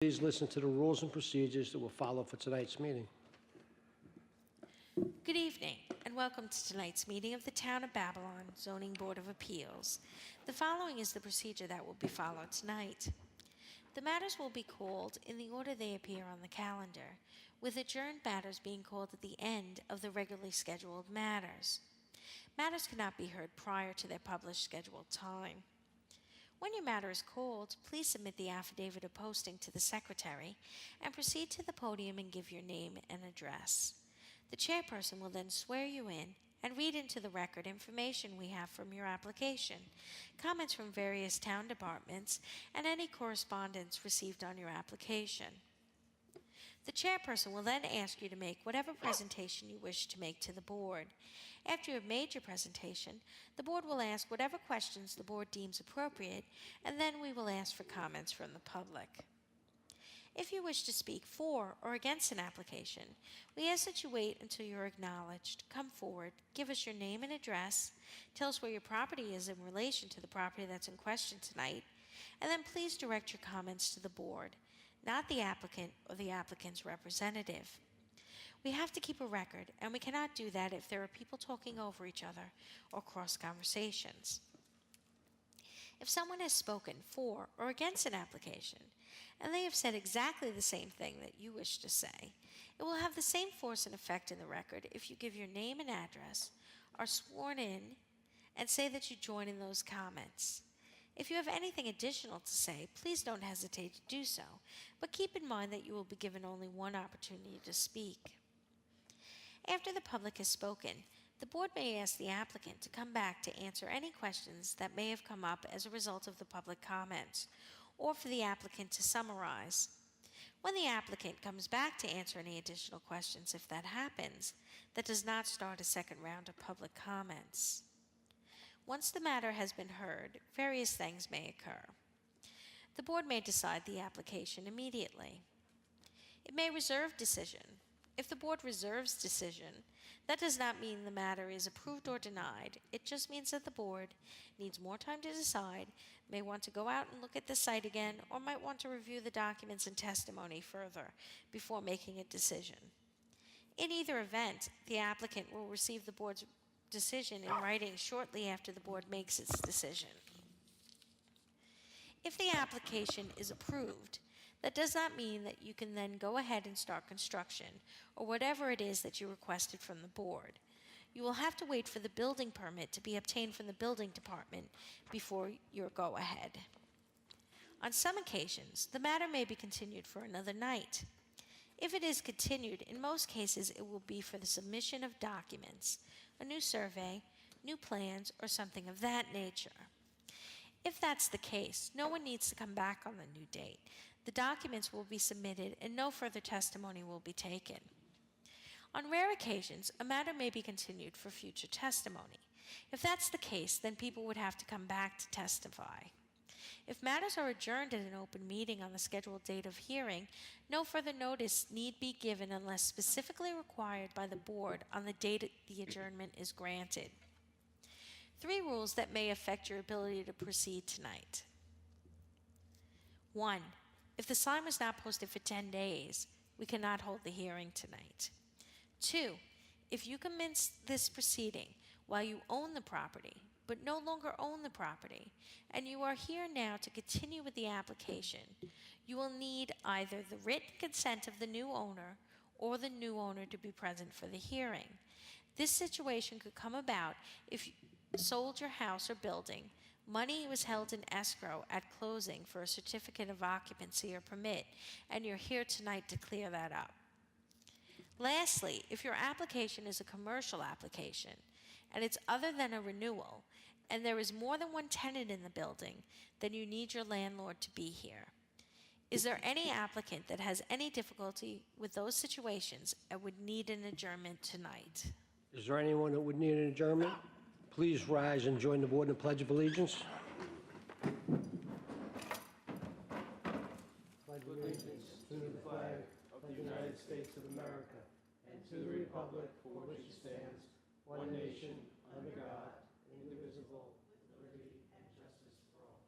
Please listen to the rules and procedures that will follow for tonight's meeting. Good evening, and welcome to tonight's meeting of the Town of Babylon Zoning Board of Appeals. The following is the procedure that will be followed tonight. The matters will be called in the order they appear on the calendar, with adjourned matters being called at the end of the regularly scheduled matters. Matters cannot be heard prior to their published scheduled time. When your matter is called, please submit the affidavit of posting to the secretary and proceed to the podium and give your name and address. The chairperson will then swear you in and read into the record information we have from your application, comments from various town departments, and any correspondence received on your application. The chairperson will then ask you to make whatever presentation you wish to make to the board. After you have made your presentation, the board will ask whatever questions the board deems appropriate, and then we will ask for comments from the public. If you wish to speak for or against an application, we ask that you wait until you're acknowledged. Come forward, give us your name and address, tell us where your property is in relation to the property that's in question tonight, and then please direct your comments to the board, not the applicant or the applicant's representative. We have to keep a record, and we cannot do that if there are people talking over each other or cross conversations. If someone has spoken for or against an application, and they have said exactly the same thing that you wish to say, it will have the same force and effect in the record if you give your name and address, are sworn in, and say that you join in those comments. If you have anything additional to say, please don't hesitate to do so, but keep in mind that you will be given only one opportunity to speak. After the public has spoken, the board may ask the applicant to come back to answer any questions that may have come up as a result of the public comments, or for the applicant to summarize. When the applicant comes back to answer any additional questions, if that happens, that does not start a second round of public comments. Once the matter has been heard, various things may occur. The board may decide the application immediately. It may reserve decision. If the board reserves decision, that does not mean the matter is approved or denied. It just means that the board needs more time to decide, may want to go out and look at the site again, or might want to review the documents and testimony further before making a decision. In either event, the applicant will receive the board's decision in writing shortly after the board makes its decision. If the application is approved, that does not mean that you can then go ahead and start construction or whatever it is that you requested from the board. You will have to wait for the building permit to be obtained from the building department before your go-ahead. On some occasions, the matter may be continued for another night. If it is continued, in most cases it will be for the submission of documents, a new survey, new plans, or something of that nature. If that's the case, no one needs to come back on the new date. The documents will be submitted and no further testimony will be taken. On rare occasions, a matter may be continued for future testimony. If that's the case, then people would have to come back to testify. If matters are adjourned at an open meeting on the scheduled date of hearing, no further notice need be given unless specifically required by the board on the date the adjournment is granted. 3 rules that may affect your ability to proceed tonight. 1. If the sign was not posted for 10 days, we cannot hold the hearing tonight. 2. If you commence this proceeding while you own the property, but no longer own the property, and you are here now to continue with the application, you will need either the written consent of the new owner or the new owner to be present for the hearing. This situation could come about if you sold your house or building, money was held in escrow at closing for a certificate of occupancy or permit, and you're here tonight to clear that up. Lastly, if your application is a commercial application, and it's other than a renewal, and there is more than one tenant in the building, then you need your landlord to be here. Is there any applicant that has any difficulty with those situations and would need an adjournment tonight? Is there anyone that would need an adjournment? Please rise and join the board in the Pledge of Allegiance. Pledge allegiance to the flag of the United States of America and to the republic for which it stands, one nation, under God, indivisible, with liberty and justice for all.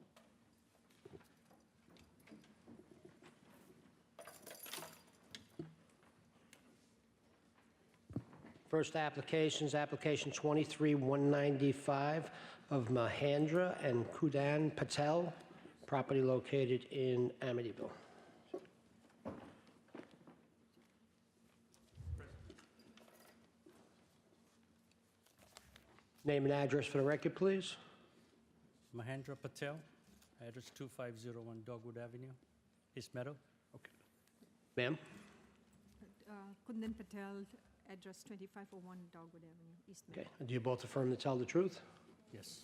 First application is application 23-195 of Mahendra and Kudan Patel, property located in Amityville. Name and address for the record, please. Mahendra Patel, address 2501 Dogwood Avenue, East Meadow. Ma'am? Kundan Patel, address 2501 Dogwood Avenue, East Meadow. Okay. Do you both affirm to tell the truth? Yes.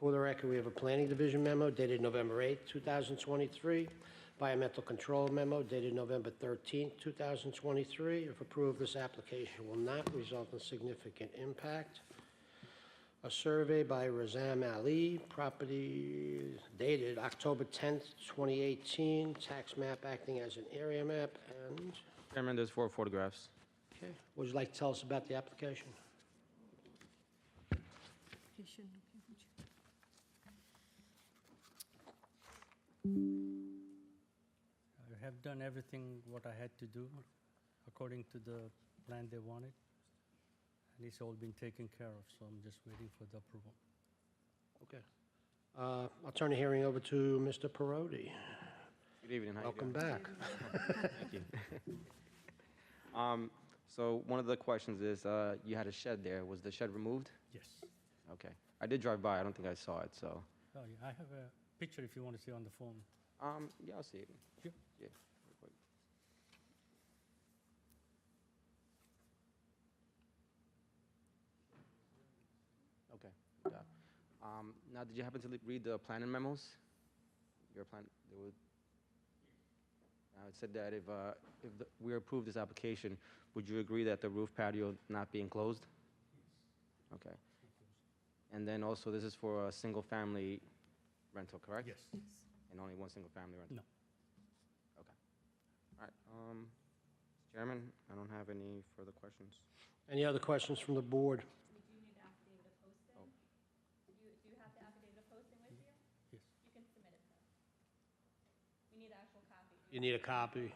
For the record, we have a Planning Division memo dated November 8, 2023, Environmental Control memo dated November 13, 2023. If approved, this application will not result in significant impact. A survey by Razam Ali, property dated October 10th, 2018, tax map acting as an area map, and, Chairman, there's 4 photographs. okay, what would you like to tell us about the application? Application, okay, would you- I have done everything what I had to do according to the plan they wanted. And it's all been taken care of, so I'm just waiting for the approval. Okay. I'll turn the hearing over to Mr. Parodi. Good evening, how you Welcome doing? back. Thank you. So one of the questions is, you had a shed there. Was the shed removed? Yes. Okay. I did drive by. I don't think I saw it, so. Oh, yeah, I have a picture if you want to see on the phone. Yeah, I'll see it. Sure. Yeah. real quick. Okay. Yeah. Now, did you happen to read the planning memos? Your plan, there would. It said that if we approve this application, would you agree that the roof patio not be enclosed? Okay. And then also, this is for a single-family rental, correct? Yes. And only one single-family rental? No. Okay. All right. Chairman, I don't have any further questions. Any other questions from the board? We do need affidavit of posting. Oh. Do you have the affidavit of posting with you? Yes. You can submit it to us. We need the actual copy. You need a copy.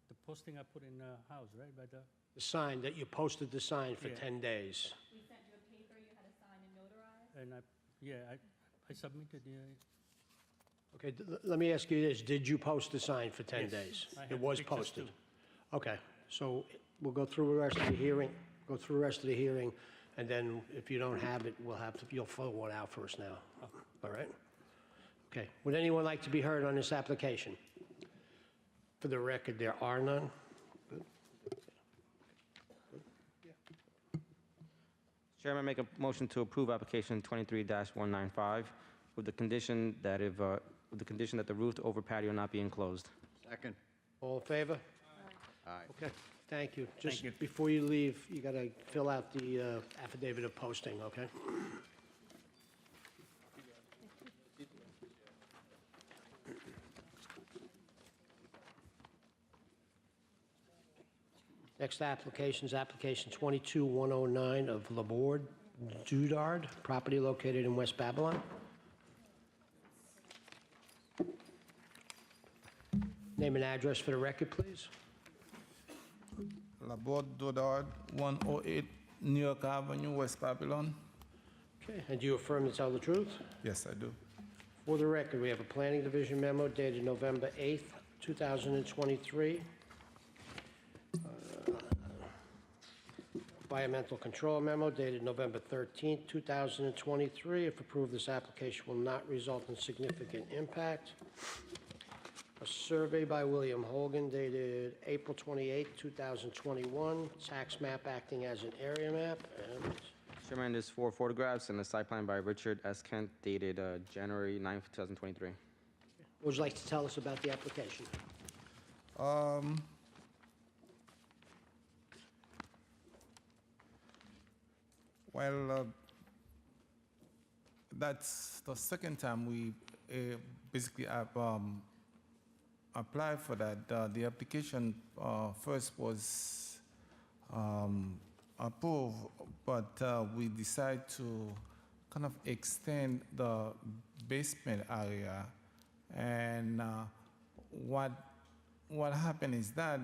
The posting I put in the house, right, by the, The sign, that you posted the sign for Yeah. 10 days. We sent you a paper you had to sign and notarize. and I submitted the, Okay, let me ask you this, did you post the sign for 10 Yes, days? I It have was pictures posted? too. Okay, so we'll go through the rest of the hearing, and then if you don't have it, you'll fill one out for us now. All right? Okay, would anyone like to be heard on this application? For the record, there are none. Chairman, make a motion to approve application 23-195 with the condition that the roof over patio not be enclosed. Second. All in favor? Aye. Okay, thank you. Just you. before you leave, you got to fill out the affidavit of posting, okay? Next application is application 22-109 of Laborde Dudard, property located in West Babylon. Name and address for the record, please. Laborde Dodard, 108 New York Avenue, West Babylon. Okay, and do you affirm to tell the truth? Yes, I do. For the record, we have a Planning Division memo dated November 8th, 2023. Environmental Control memo dated November 13th, 2023. If approved, this application will not result in significant impact. A survey by William Hogan dated April 28th, 2021. Tax map acting as an area map. And Chairman, there's 4 photographs and a site plan by Richard S. Kent dated January 9th, 2023. what would you like to tell us about the application? Well, that's the second time we basically have applied for that. The application first was approved, but we decided to kind of extend the basement area, and what what happened is that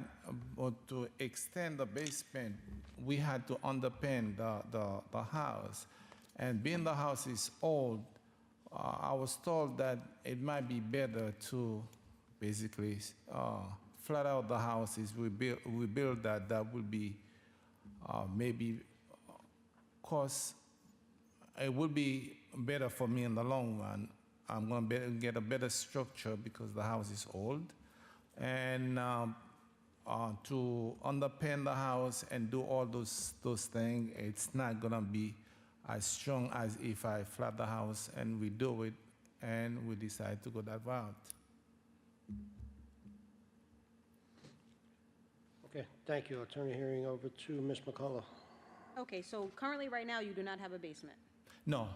to extend the basement, we had to underpin the house. And being the house is old, I was told that it might be better to basically flat out the houses. We build that will be maybe cost, it will be better for me in the long run. I'm going to get a better structure because the house is old. And to underpin the house and do all those things, it's not going to be as strong as if I flat the house and we do it and we decide to go that route. Okay, thank you. I'll turn the hearing over to Ms. McCullough. Okay, so currently, right now, you do not have a basement. No,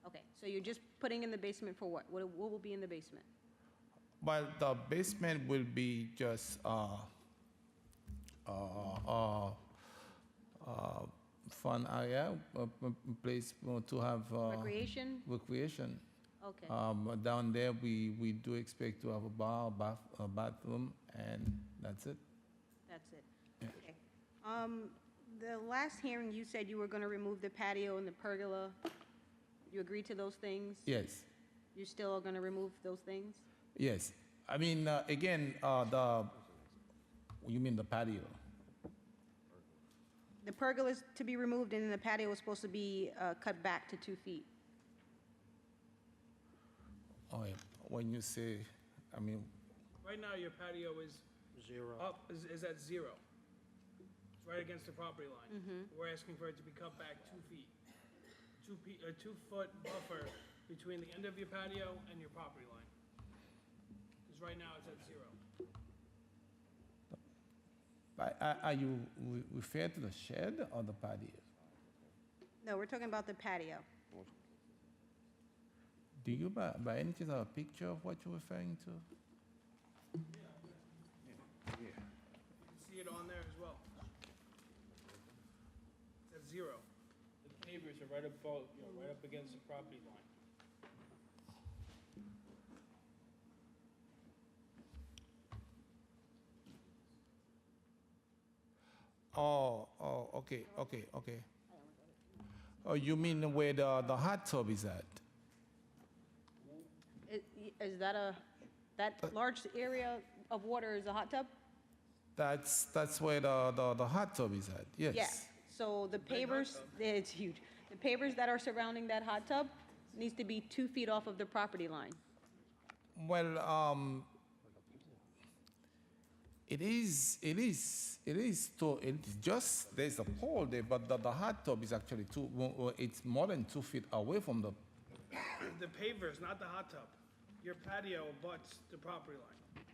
Okay, so you're just putting in the basement for what? What will be in the basement? but the basement will be just fun area, a place to have Recreation? recreation. Okay, Down there, we do expect to have a bar, a bathroom, and that's it. that's it. Yeah. Okay. The last hearing, you said you were going to remove the patio and the pergola. You agreed to those things? Yes, You still are going to remove those things? yes. I mean, again, you mean the patio? The pergola is to be removed, and then the patio is supposed to be cut back to 2 feet. Oh, yeah. When you say, I mean, Right now, your patio is Zero. up, is at 0. It's right against the property line. We're asking for it to be cut back 2 feet. A 2-foot buffer between the end of your patio and your property line. Because right now, it's at 0. are you referring to the shed or the patio? No, we're talking about the patio. Do you by any chance have a picture of what you're referring to? You can see it on there as well. It's at 0. The pavers are right above, right up against the property line. Oh, okay. Oh, you mean where the hot tub is at? Is that that large area of water is a hot tub? That's where the hot tub is at, yes. Yeah. So the pavers, it's huge. The pavers that are surrounding that hot tub needs to be 2 feet off of the property line. Well, it's just, there's a pole there, but the hot tub is actually it's more than 2 feet away from the, The pavers, not the hot tub. Your patio abuts the property line.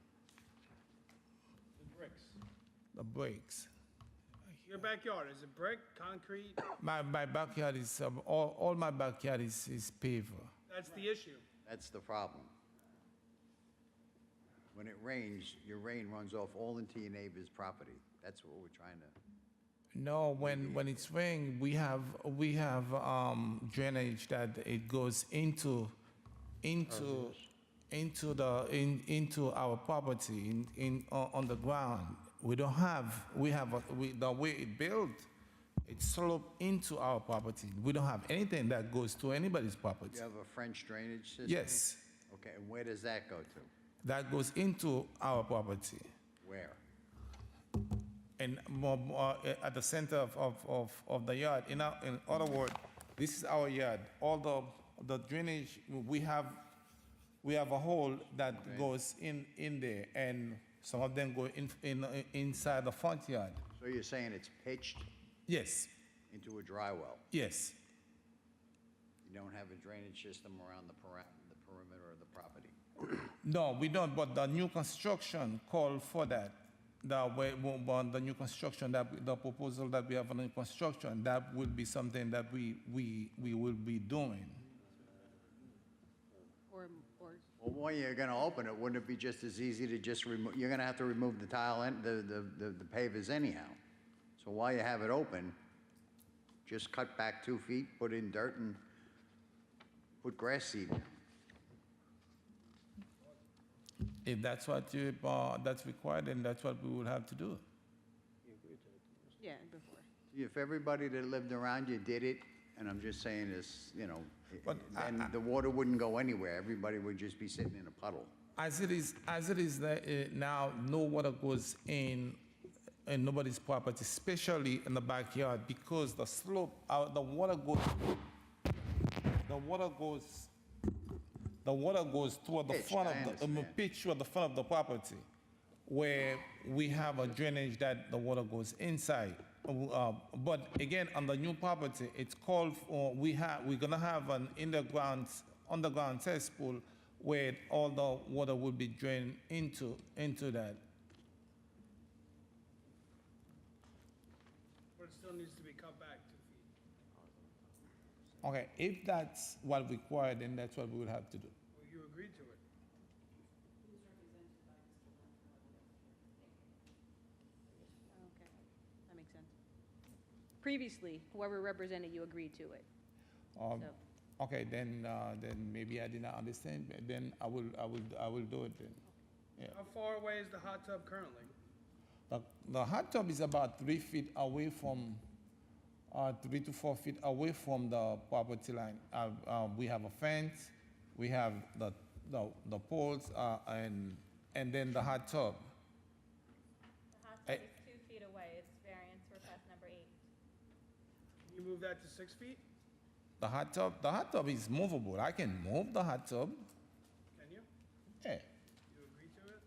The bricks. the breaks. Your backyard, is it brick, concrete? My backyard is, all my backyard is paved. That's the issue. That's the problem. When it rains, your rain runs off all into your neighbor's property. That's what we're trying to, No, when it's raining, we have drainage that it goes into our property on the ground. We don't have the way it built, it sloped into our property. We don't have anything that goes to anybody's property. you have a French drainage system? Yes, Okay, and where does that go to? that goes into our property. Where? And more at the center of the yard. In other words, this is our yard. All the drainage, we have a hole that goes in there, and some of them go inside the front yard. So you're saying it's pitched Yes, into a dry well? yes. You don't have a drainage system around the perimeter of the property? No, we don't, but the new construction called for that. The new construction, the proposal that we have on the construction, that will be something that we will be doing. Or Well, when you're gonna open it, wouldn't it be just as easy to just remove, you're gonna have to remove the tile and the pavers anyhow. So while you have it open, just cut back 2 feet, put in dirt and put grass seed in. If that's what that's required, then that's what we will have to do. Yeah, before. If everybody that lived around you did it, and I'm just saying this, you know, But then the water wouldn't go anywhere. Everybody would just be sitting in a puddle. As it is now, no water goes in nobody's property, especially in the backyard, because the slope, the water goes toward the Pitch, front I of the understand. pitch toward the front of the property, where we have a drainage that the water goes inside. But again, on the new property, it's called for, we're gonna have an underground cesspool where all the water will be drained into that. But it still needs to be cut back 2 feet. Okay, if that's what required, then that's what we will have to do. Well, you agreed to it. Okay, that makes sense. Previously, whoever represented you agreed to it. Um, So- Okay, then maybe I did not understand, but then I will do it then. Yeah. How far away is the hot tub currently? The hot tub is about 3 feet away from, 3 to 4 feet away from the property line. We have a fence, we have the poles, and then the hot tub. The hot tub is 2 feet away. It's variance request number 8. Can you move that to 6 feet? The hot tub is movable. I can move the hot tub. Can you? Yeah. You agree to it?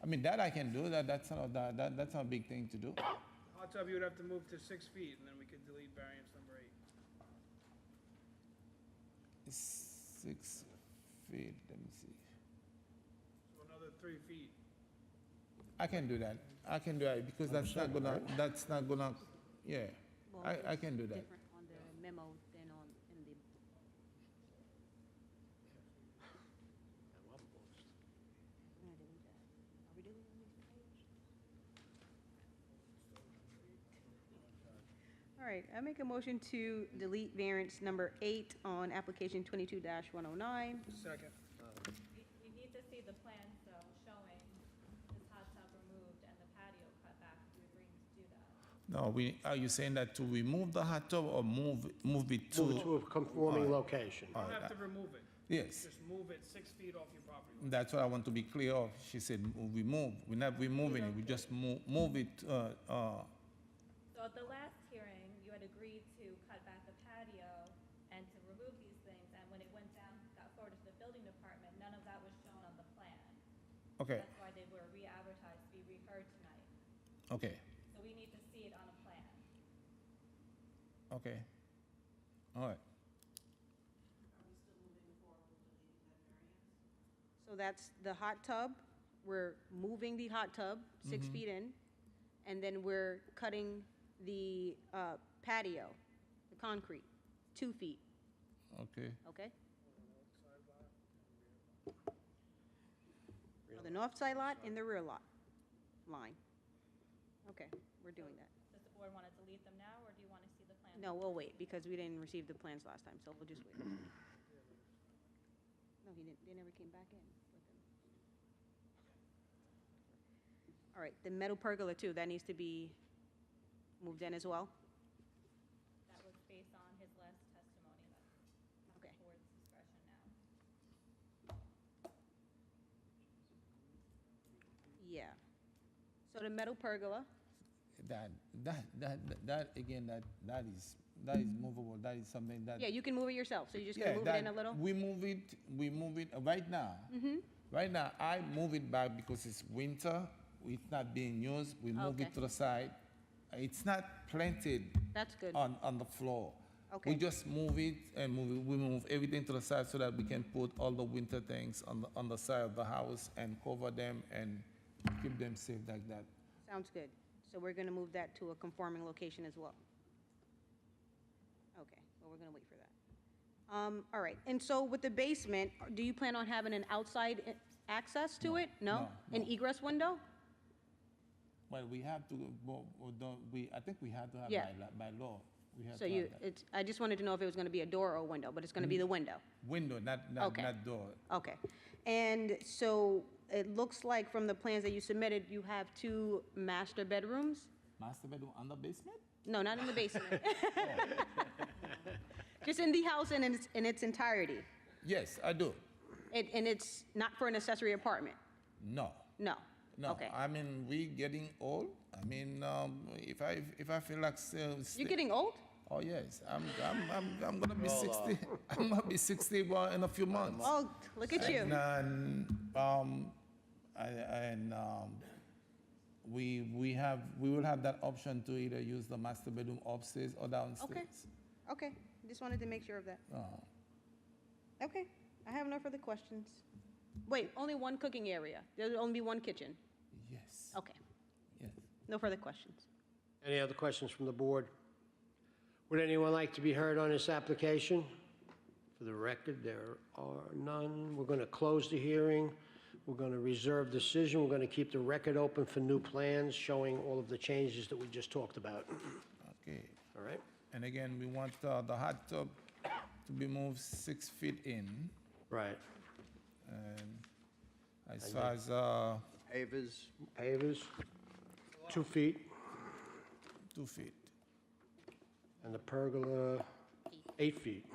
I mean, that I can do. That's not a big thing to do. The hot tub, you would have to move to 6 feet, and then we could delete variance number 8. 6 feet. Let me see. So another 3 feet. I can do that. I can do that because that's not gonna. Yeah. Well, I can do it's that. Different on the memo than on, in the. I'm gonna delete that. Are we deleting these pages? All right, I make a motion to delete variance number 8 on application 22-109. Second. You need to see the plan, so showing this hot tub removed and the patio cut back. Do you agree to do that? No, are you saying that to remove the hot tub or move it Move it to a conforming location. You don't have to remove it. Yes, Just move it 6 feet off your property line. that's what I want to be clear of. She said remove. We're not removing it. We just move it. So at the last hearing, you had agreed to cut back the patio and to remove these things, and when it went down, got forwarded to the building department, none of that was shown on the plan. Okay. That's why they were re-advertised to be reheard tonight. Okay. So we need to see it on a plan. Okay. All right. So that's the hot tub. We're moving the hot tub 6 feet in, and then we're cutting the patio, the concrete, 2 feet, Okay. okay? Oh, the north side lot and the rear lot line. Okay, we're doing that. Does the board want to delete them now, or do you want to see the plan? No, we'll wait, because we didn't receive the plans last time, so we'll just wait. No, he didn't, they never came back in with them. All right, the metal pergola too, that needs to be moved in as well? That was based on his last testimony. That's Okay. the board's discretion now. Yeah. So the metal pergola, That again, that is movable. That is something that. yeah, you can move it yourself, so you're just gonna move it in a little? We move it right now. Right now, I move it back because it's winter, it's not being used, we move Okay. it to the side. It's not planted That's good. on the floor. Okay. We just move it and we move everything to the side so that we can put all the winter things on the side of the house and cover them and keep them safe like that. Sounds good. So we're gonna move that to a conforming location as well. Okay, well, we're gonna wait for that. All right, and so with the basement, do you plan on having an outside access to it? No? no. An egress window? Well, we have to, I think we have to have Yeah. by law. We have So to you, have that. I just wanted to know if it was gonna be a door or a window, but it's gonna be the window. Window, not Okay. door. Okay. And so it looks like from the plans that you submitted, you have 2 master bedrooms? Master bedroom on the basement? No, not in the basement. Just in the house in its entirety. Yes, I do. And it's not for an accessory apartment? No. No? No, Okay. I mean, we getting old. I mean, if I feel like You're getting old? oh yes, I'm gonna be 60. I'm gonna be 60 in a few months. Oh, look at you. And we will have that option to either use the master bedroom upstairs or downstairs. Okay, just wanted to make sure of that. Okay, I have no further questions. Wait, only one cooking area? There'll only be one kitchen? Yes. Okay, Yes. no further questions. Any other questions from the board? Would anyone like to be heard on this application? For the record, there are none. We're going to close the hearing. We're going to reserve decision. We're going to keep the record open for new plans showing all of the changes that we just talked about. Okay. All right? And again, we want the hot tub to be moved 6 feet in. Right. And as far as Pavers, Pavers, 2 feet, 2 feet. and the pergola, 8 feet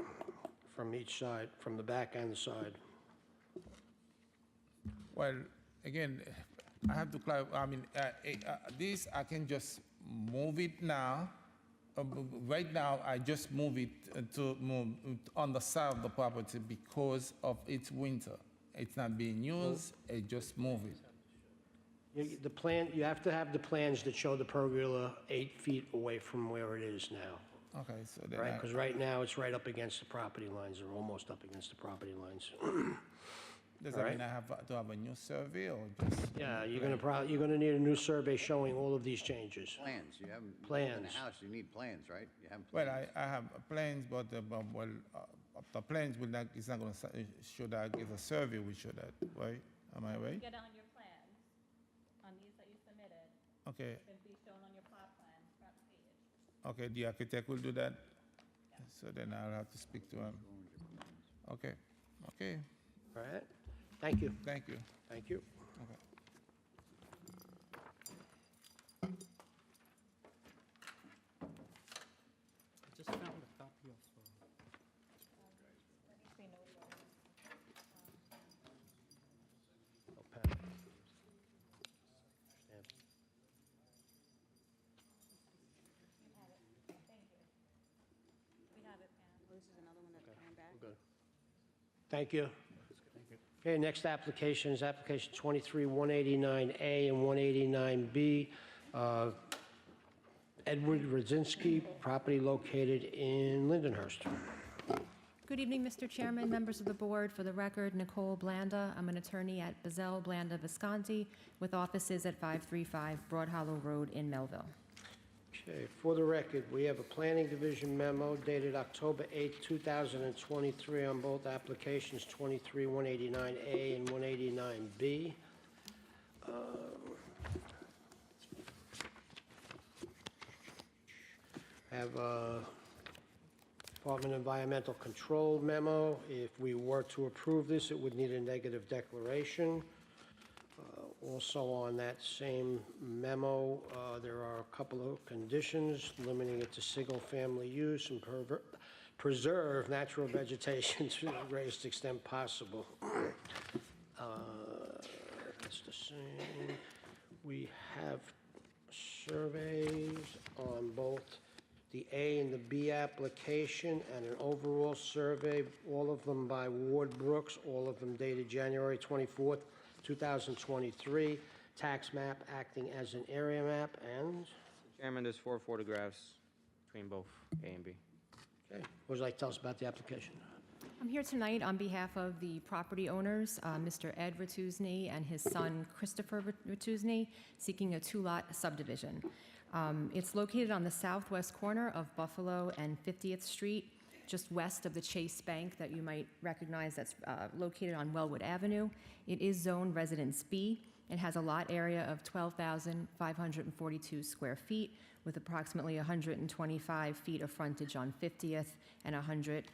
from each side, from the back and the side. Well, again, I have to clarify. I mean, this I can just move it now. Right now, I just move it to move on the side of the property because of its winter. It's not being used. I just move it. The plan, you have to have the plans that show the pergola 8 feet away from where it is now, Okay, so then right? Because right now, it's right up against the property lines, or almost up against the property lines. does all that right. mean I have to have a new survey or just? Yeah, you're gonna need a new survey showing all of these changes. plans, you haven't, in Plans. a house, you need plans, right? You have Well, plans. I have plans, but the plans will not. It's not going to show that. It's a survey will show that, right? Am I right? Get it on your plans, on these that you submitted, Okay. it can be shown on your plot plan, front page. Okay, the architect will do that? So then I'll have to speak to him. Okay, okay, All right? Thank you. thank you. Thank you. Okay. I just found a copy of. Oh, pen. Stamp. We have it, Pam. Oh, this is another one that's coming back? Good. Thank you. Okay, next application is application 23-189A and 189B. Edward Rodzinski, property located in Lindenhurst. Good evening, Mr. Chairman, members of the board. For the record, Nicole Blanda. I'm an attorney at Bazell, Blanda, Visconti, with offices at 535 Broad Hollow Road in Melville. Okay, for the record, we have a planning division memo dated October 8, 2023 on both applications 23-189A and 189B. Have a Department of Environmental Control memo. If we were to approve this, it would need a negative declaration. Also on that same memo, there are a couple of conditions limiting it to single-family use and preserve natural vegetation to the greatest extent possible. That's the same. We have surveys on both the A and the B application and an overall survey, all of them by Ward Brooks, all of them dated January 24th, 2023. Tax map acting as an area map, and, Chairman, there's 4 photographs between both A and B. okay, what would you like to tell us about the application? I'm here tonight on behalf of the property owners, Mr. Ed Ratuzny and his son Christopher Ratuzny, seeking a 2-lot subdivision. It's located on the southwest corner of Buffalo and 50th Street, just west of the Chase Bank that you might recognize that's located on Wellwood Avenue. It is zoned Residence B. It has a lot area of 12,542 square feet with approximately 125 feet of frontage on 50th and 100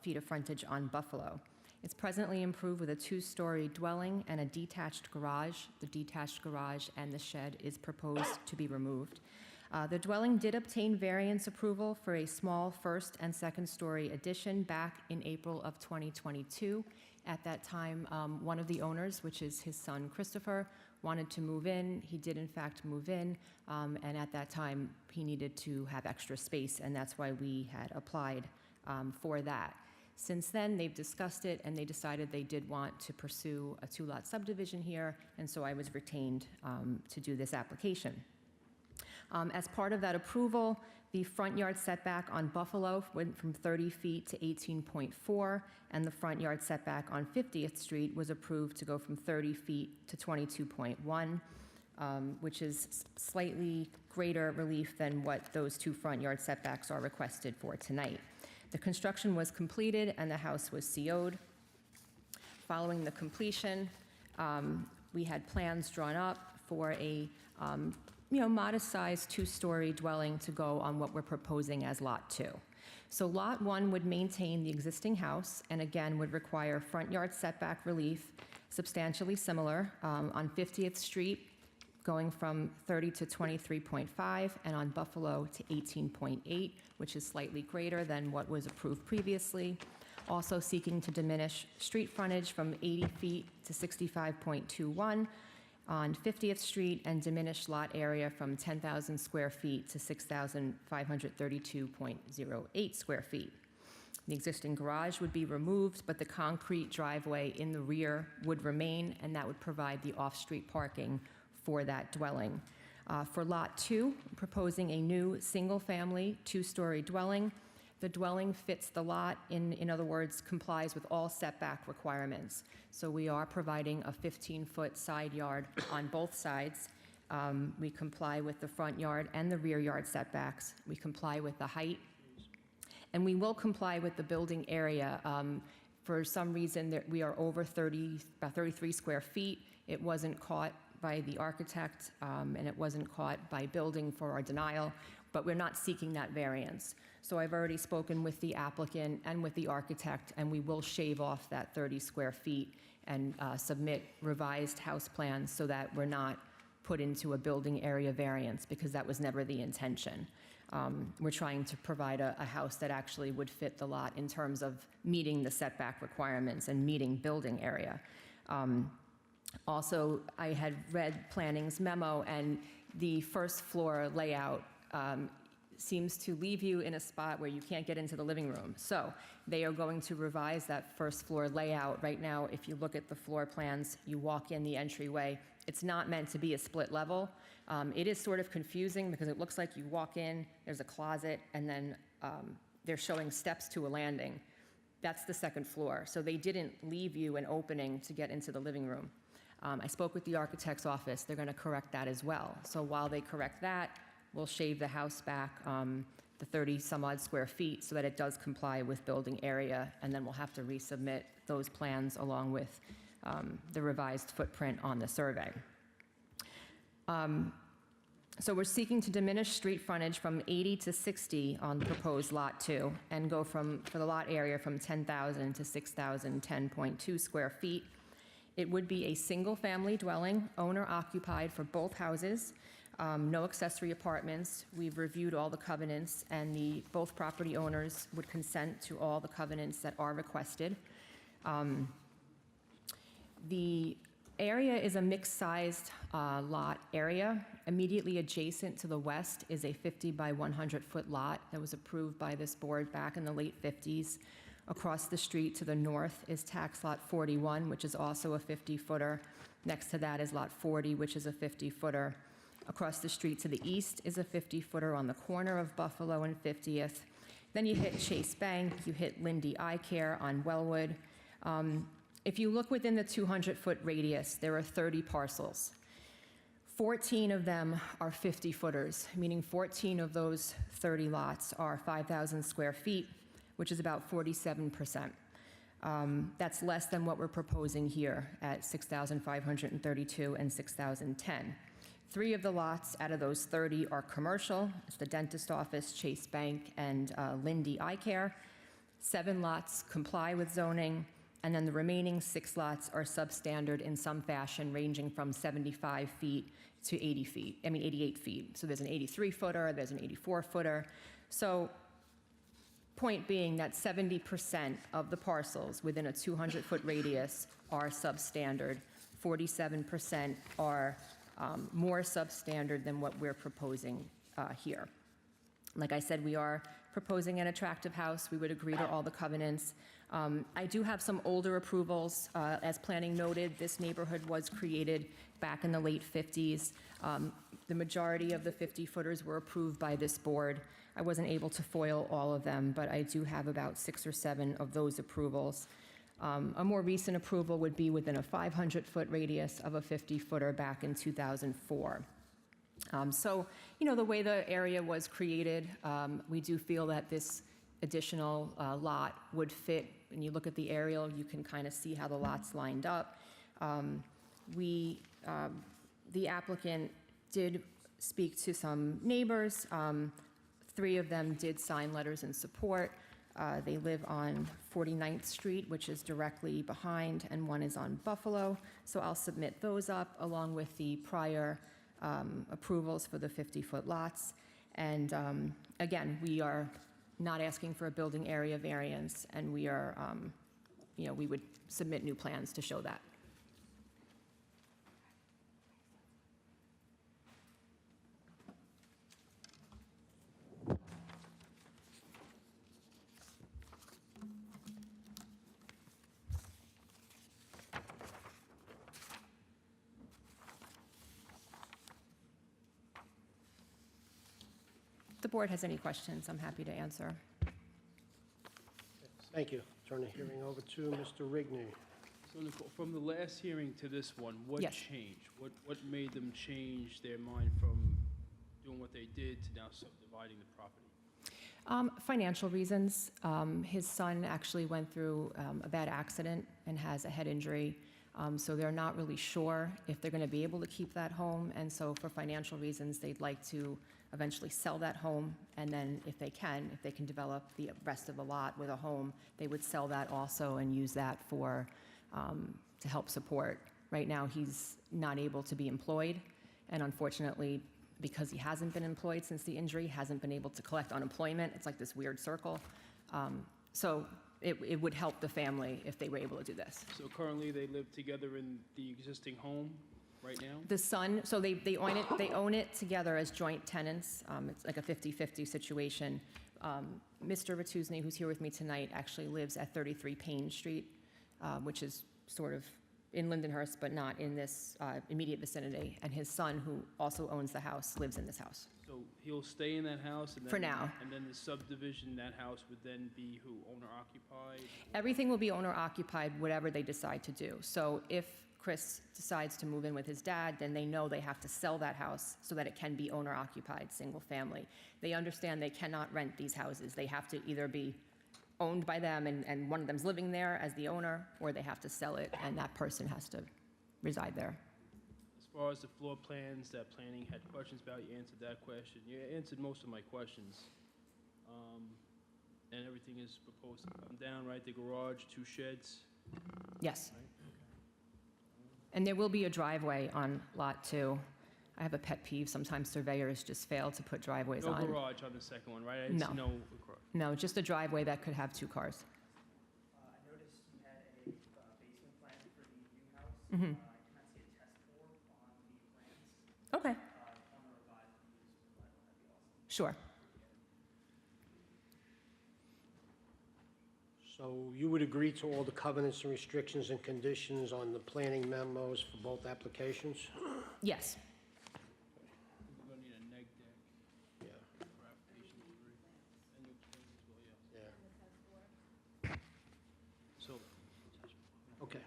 feet of frontage on Buffalo. It's presently improved with a two-story dwelling and a detached garage. The detached garage and the shed is proposed to be removed. The dwelling did obtain variance approval for a small first and second-story addition back in April of 2022. At that time, one of the owners, which is his son Christopher, wanted to move in. He did in fact move in, and at that time, he needed to have extra space, and that's why we had applied for that. Since then, they've discussed it, and they decided they did want to pursue a two-lot subdivision here, and so I was retained to do this application. As part of that approval, the front yard setback on Buffalo went from 30 feet to 18.4, and the front yard setback on 50th Street was approved to go from 30 feet to 22.1, which is slightly greater relief than what those two front yard setbacks are requested for tonight. The construction was completed and the house was CO'd. Following the completion, we had plans drawn up for a modest-sized two-story dwelling to go on what we're proposing as Lot 2. So Lot 1 would maintain the existing house and again would require front yard setback relief substantially similar on 50th Street, going from 30 to 23.5, and on Buffalo to 18.8, which is slightly greater than what was approved previously. Also seeking to diminish street frontage from 80 feet to 65.21 on 50th Street and diminish lot area from 10,000 square feet to 6,532.08 square feet. The existing garage would be removed, but the concrete driveway in the rear would remain, and that would provide the off-street parking for that dwelling. For Lot 2, I'm proposing a new single-family, two-story dwelling. The dwelling fits the lot, in other words, complies with all setback requirements. So we are providing a 15-foot side yard on both sides. We comply with the front yard and the rear yard setbacks. We comply with the height. And we will comply with the building area. For some reason, we are over about 33 square feet. It wasn't caught by the architect, and it wasn't caught by building for our denial, but we're not seeking that variance. So I've already spoken with the applicant and with the architect, and we will shave off that 30 square feet and submit revised house plans so that we're not put into a building area variance, because that was never the intention. We're trying to provide a house that actually would fit the lot in terms of meeting the setback requirements and meeting building area. Also, I had read planning's memo, and the first floor layout seems to leave you in a spot where you can't get into the living room. So they are going to revise that first floor layout. Right now, if you look at the floor plans, you walk in the entryway. It's not meant to be a split level. It is sort of confusing because it looks like you walk in, there's a closet, and then they're showing steps to a landing. That's the second floor. So they didn't leave you an opening to get into the living room. I spoke with the architect's office. They're going to correct that as well. So while they correct that, we'll shave the house back the 30-some-odd square feet so that it does comply with building area, and then we'll have to resubmit those plans along with the revised footprint on the survey. So we're seeking to diminish street frontage from 80 to 60 on the proposed Lot 2 and go for the lot area from 10,000 to 6,010.2 square feet. It would be a single-family dwelling, owner-occupied for both houses, no accessory apartments. We've reviewed all the covenants, and both property owners would consent to all the covenants that are requested. The area is a mixed-sized lot area. Immediately adjacent to the west is a 50 by 100-foot lot that was approved by this board back in the late 50s. Across the street to the north is tax lot 41, which is also a 50-footer. Next to that is lot 40, which is a 50-footer. Across the street to the east is a 50-footer on the corner of Buffalo and 50th. Then you hit Chase Bank, you hit Lindy Eye Care on Wellwood. If you look within the 200-foot radius, there are 30 parcels. 14 of them are 50-footers, meaning 14 of those 30 lots are 5,000 square feet, which is about 47%. That's less than what we're proposing here at 6,532 and 6,010. 3 of the lots out of those 30 are commercial. It's the dentist office, Chase Bank, and Lindy Eye Care. 7 lots comply with zoning. And then the remaining 6 lots are substandard in some fashion, ranging from 75 feet to 88 feet. So there's an 83-footer, there's an 84-footer. So point being that 70% of the parcels within a 200-foot radius are substandard. 47% are more substandard than what we're proposing here. Like I said, we are proposing an attractive house. We would agree to all the covenants. I do have some older approvals. As planning noted, this neighborhood was created back in the late 50s. The majority of the 50-footers were approved by this board. I wasn't able to foil all of them, but I do have about 6 or 7 of those approvals. A more recent approval would be within a 500-foot radius of a 50-footer back in 2004. So, the way the area was created, we do feel that this additional lot would fit. When you look at the aerial, you can kind of see how the lots lined up. The applicant did speak to some neighbors. 3 of them did sign letters in support. They live on 49th Street, which is directly behind, and one is on Buffalo. So I'll submit those up along with the prior approvals for the 50-foot lots. And again, we are not asking for a building area variance, and we are, we would submit new plans to show that. If the board has any questions, I'm happy to answer. Thank you. Turn the hearing over to Mr. Rigney. So Nicole, from the last hearing to this one, what Yes. changed? What made them change their mind from doing what they did to now subdividing the property? Financial reasons. His son actually went through a bad accident and has a head injury. So they're not really sure if they're going to be able to keep that home. And so for financial reasons, they'd like to eventually sell that home. And then if they can develop the rest of the lot with a home, they would sell that also and use that for, to help support. Right now, he's not able to be employed. And unfortunately, because he hasn't been employed since the injury, hasn't been able to collect unemployment. It's like this weird circle. So it would help the family if they were able to do this. So currently, they live together in the existing home right now? The son, so they own it together as joint tenants. It's like a 50-50 situation. Mr. Ratuzny, who's here with me tonight, actually lives at 33 Payne Street, which is sort of in Lindenhurst, but not in this immediate vicinity. And his son, who also owns the house, lives in this house. So he'll stay in that house? And then, For now. And then the subdivision, that house would then be who, owner occupied? Everything will be owner occupied, whatever they decide to do. So if Chris decides to move in with his dad, then they know they have to sell that house so that it can be owner occupied, single family. They understand they cannot rent these houses. They have to either be owned by them and one of them's living there as the owner, or they have to sell it and that person has to reside there. As far as the floor plans that planning had questions about, you answered that question. You answered most of my questions. And everything is proposed to come down, right? The garage, 2 sheds? Yes. Right? And there will be a driveway on Lot 2. I have a pet peeve. Sometimes surveyors just fail to put driveways No on. garage on the second one, right? I didn't see No. no garage. No, just a driveway that could have 2 cars. I noticed you had a basement plan for the new house. Mhm. I cannot see a test bore on the plans. Okay, On the revised views, that'd be awesome. sure. So you would agree to all the covenants and restrictions and conditions on the planning memos for both applications? Yes. We're gonna need a neg deck Yeah, for application 3. And your plans as well, yeah. yeah. So, Okay.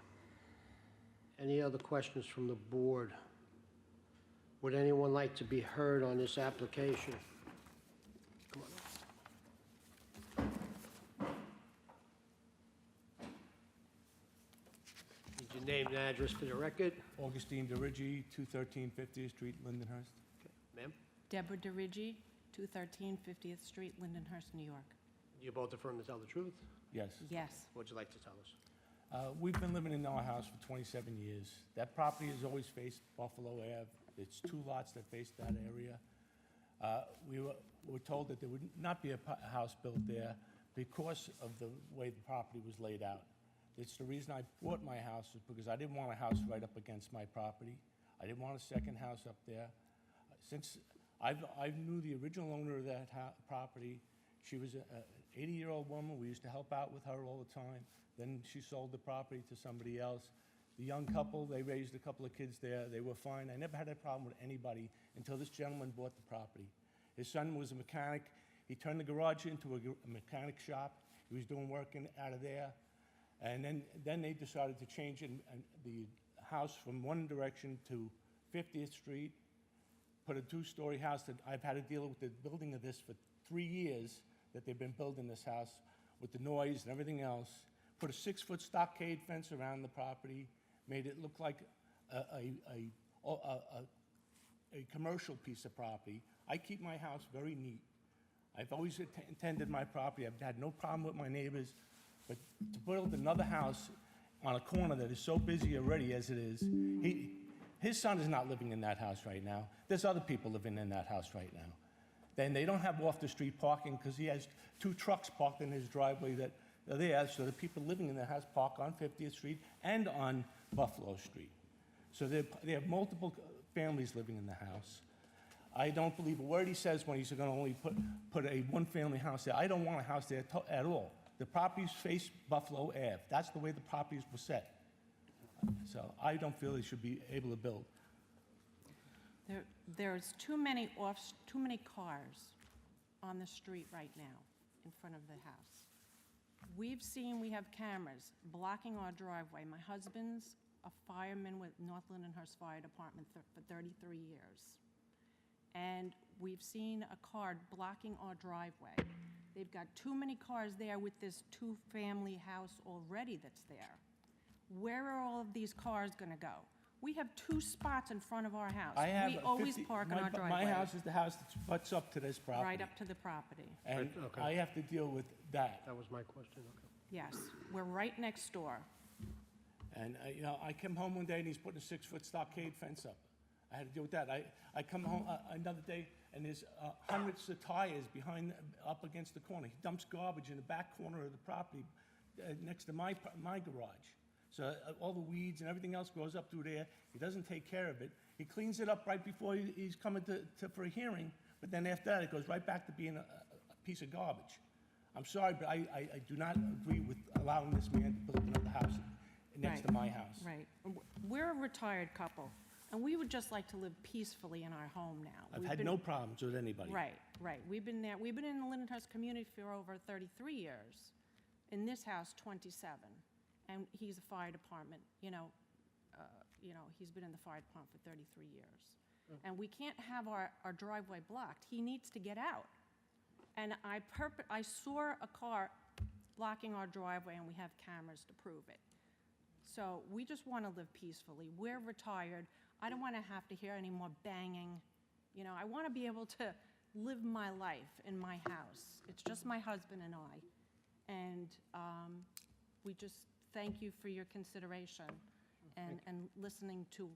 Any other questions from the board? Would anyone like to be heard on this application? Come on up. Need your name and address for the record? Augustine DeRiggi, 213 50th Street, Lindenhurst. Ma'am, Deborah DeRiggi, 213 50th Street, Lindenhurst, New York. do you both affirm to tell the truth? Yes. Yes. What would you like to tell us? We've been living in our house for 27 years. That property has always faced Buffalo Ave. It's 2 lots that face that area. We were told that there would not be a house built there because of the way the property was laid out. It's the reason I bought my house, is because I didn't want a house right up against my property. I didn't want a second house up there. Since I knew the original owner of that property, she was an 80-year-old woman. We used to help out with her all the time. Then she sold the property to somebody else. The young couple, they raised a couple of kids there. They were fine. I never had a problem with anybody until this gentleman bought the property. His son was a mechanic. He turned the garage into a mechanic shop. He was doing work out of there. And then they decided to change the house from one direction to 50th Street, put a 2-story house that I've had to deal with the building of this for 3 years that they've been building this house with the noise and everything else. Put a 6-foot stockade fence around the property, made it look like a commercial piece of property. I keep my house very neat. I've always attended my property. I've had no problem with my neighbors. But to build another house on a corner that is so busy already as it is, his son is not living in that house right now. There's other people living in that house right now. Then they don't have off-the-street parking because he has 2 trucks parked in his driveway that are there, so the people living in the house park on 50th Street and on Buffalo Street. So they have multiple families living in the house. I don't believe a word he says when he's going to only put a 1-family house there. I don't want a house there at all. The properties face Buffalo Ave. That's the way the properties were set. So I don't feel they should be able to build. There's too many cars on the street right now in front of the house. We have cameras blocking our driveway. My husband's a fireman with North Lindenhurst Fire Department for 33 years. And we've seen a car blocking our driveway. They've got too many cars there with this 2-family house already that's there. Where are all of these cars gonna go? We have 2 spots in front of our house. We always park on our driveway. My house is the house that butts up to this property. Right up to the property. And Okay. I have to deal with that. That was my question, okay. Yes, we're right next door. And, I came home one day and he's putting a 6-foot stockade fence up. I had to deal with that. I come home another day and there's hundreds of tires up against the corner. He dumps garbage in the back corner of the property next to my garage. So all the weeds and everything else grows up through there. He doesn't take care of it. He cleans it up right before he's coming for a hearing, but then after that, it goes right back to being a piece of garbage. I'm sorry, but I do not agree with allowing this man to build another house next to my house. Right. We're a retired couple, and we would just like to live peacefully in our home now. I've had no problems with anybody. Right. We've been there. We've been in the Lindenhurst community for over 33 years. In this house, 27. And he's a fire department, he's been in the fire department for 33 years. And we can't have our driveway blocked. He needs to get out. And I saw a car blocking our driveway, and we have cameras to prove it. So we just want to live peacefully. We're retired. I don't want to have to hear any more banging. I want to be able to live my life in my house. It's just my husband and I. And we just thank you for your consideration and listening to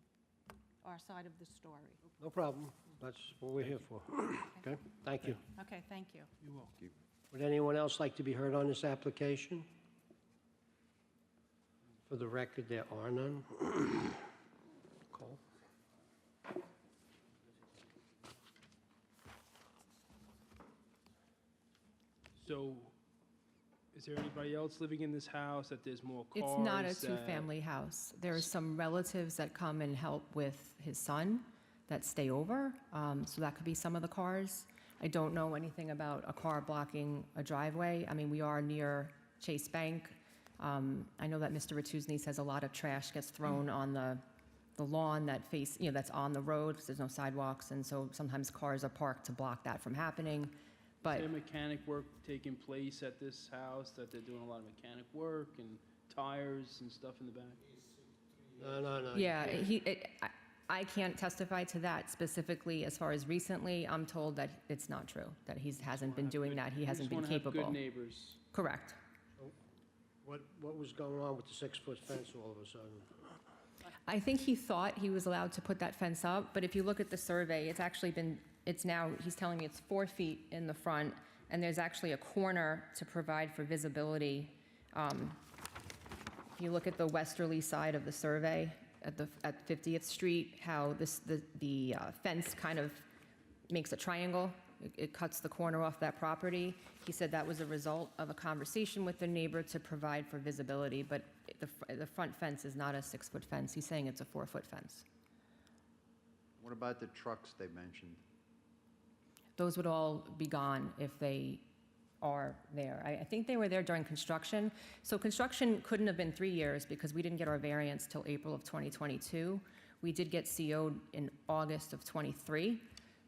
our side of the story. No problem. That's what we're here for. Okay, thank you. Okay, thank you. You're welcome. Would anyone else like to be heard on this application? For the record, there are none. Cole? So, is there anybody else living in this house, that there's more cars? It's not a that- 2-family house. There are some relatives that come and help with his son that stay over, so that could be some of the cars. I don't know anything about a car blocking a driveway. I mean, we are near Chase Bank. I know that Mr. Ratuzny says a lot of trash gets thrown on the lawn that's on the road, because there's no sidewalks, and so sometimes cars are parked to block that from happening. But Is there mechanic work taking place at this house, that they're doing a lot of mechanic work and tires and stuff in the back? No. yeah, I can't testify to that specifically. As far as recently, I'm told that it's not true, that he hasn't been doing that. He hasn't been capable. You just want to have good neighbors. Correct. What was going on with the 6-foot fence all of a sudden? I think he thought he was allowed to put that fence up, but if you look at the survey, it's actually been, it's now, he's telling me it's 4 feet in the front, and there's actually a corner to provide for visibility. If you look at the westerly side of the survey at 50th Street, how the fence kind of makes a triangle. It cuts the corner off that property. He said that was a result of a conversation with the neighbor to provide for visibility, but the front fence is not a 6-foot fence. He's saying it's a 4-foot fence. What about the trucks they mentioned? Those would all be gone if they are there. I think they were there during construction. So construction couldn't have been 3 years because we didn't get our variance till April of 2022. We did get CO'd in August of 23.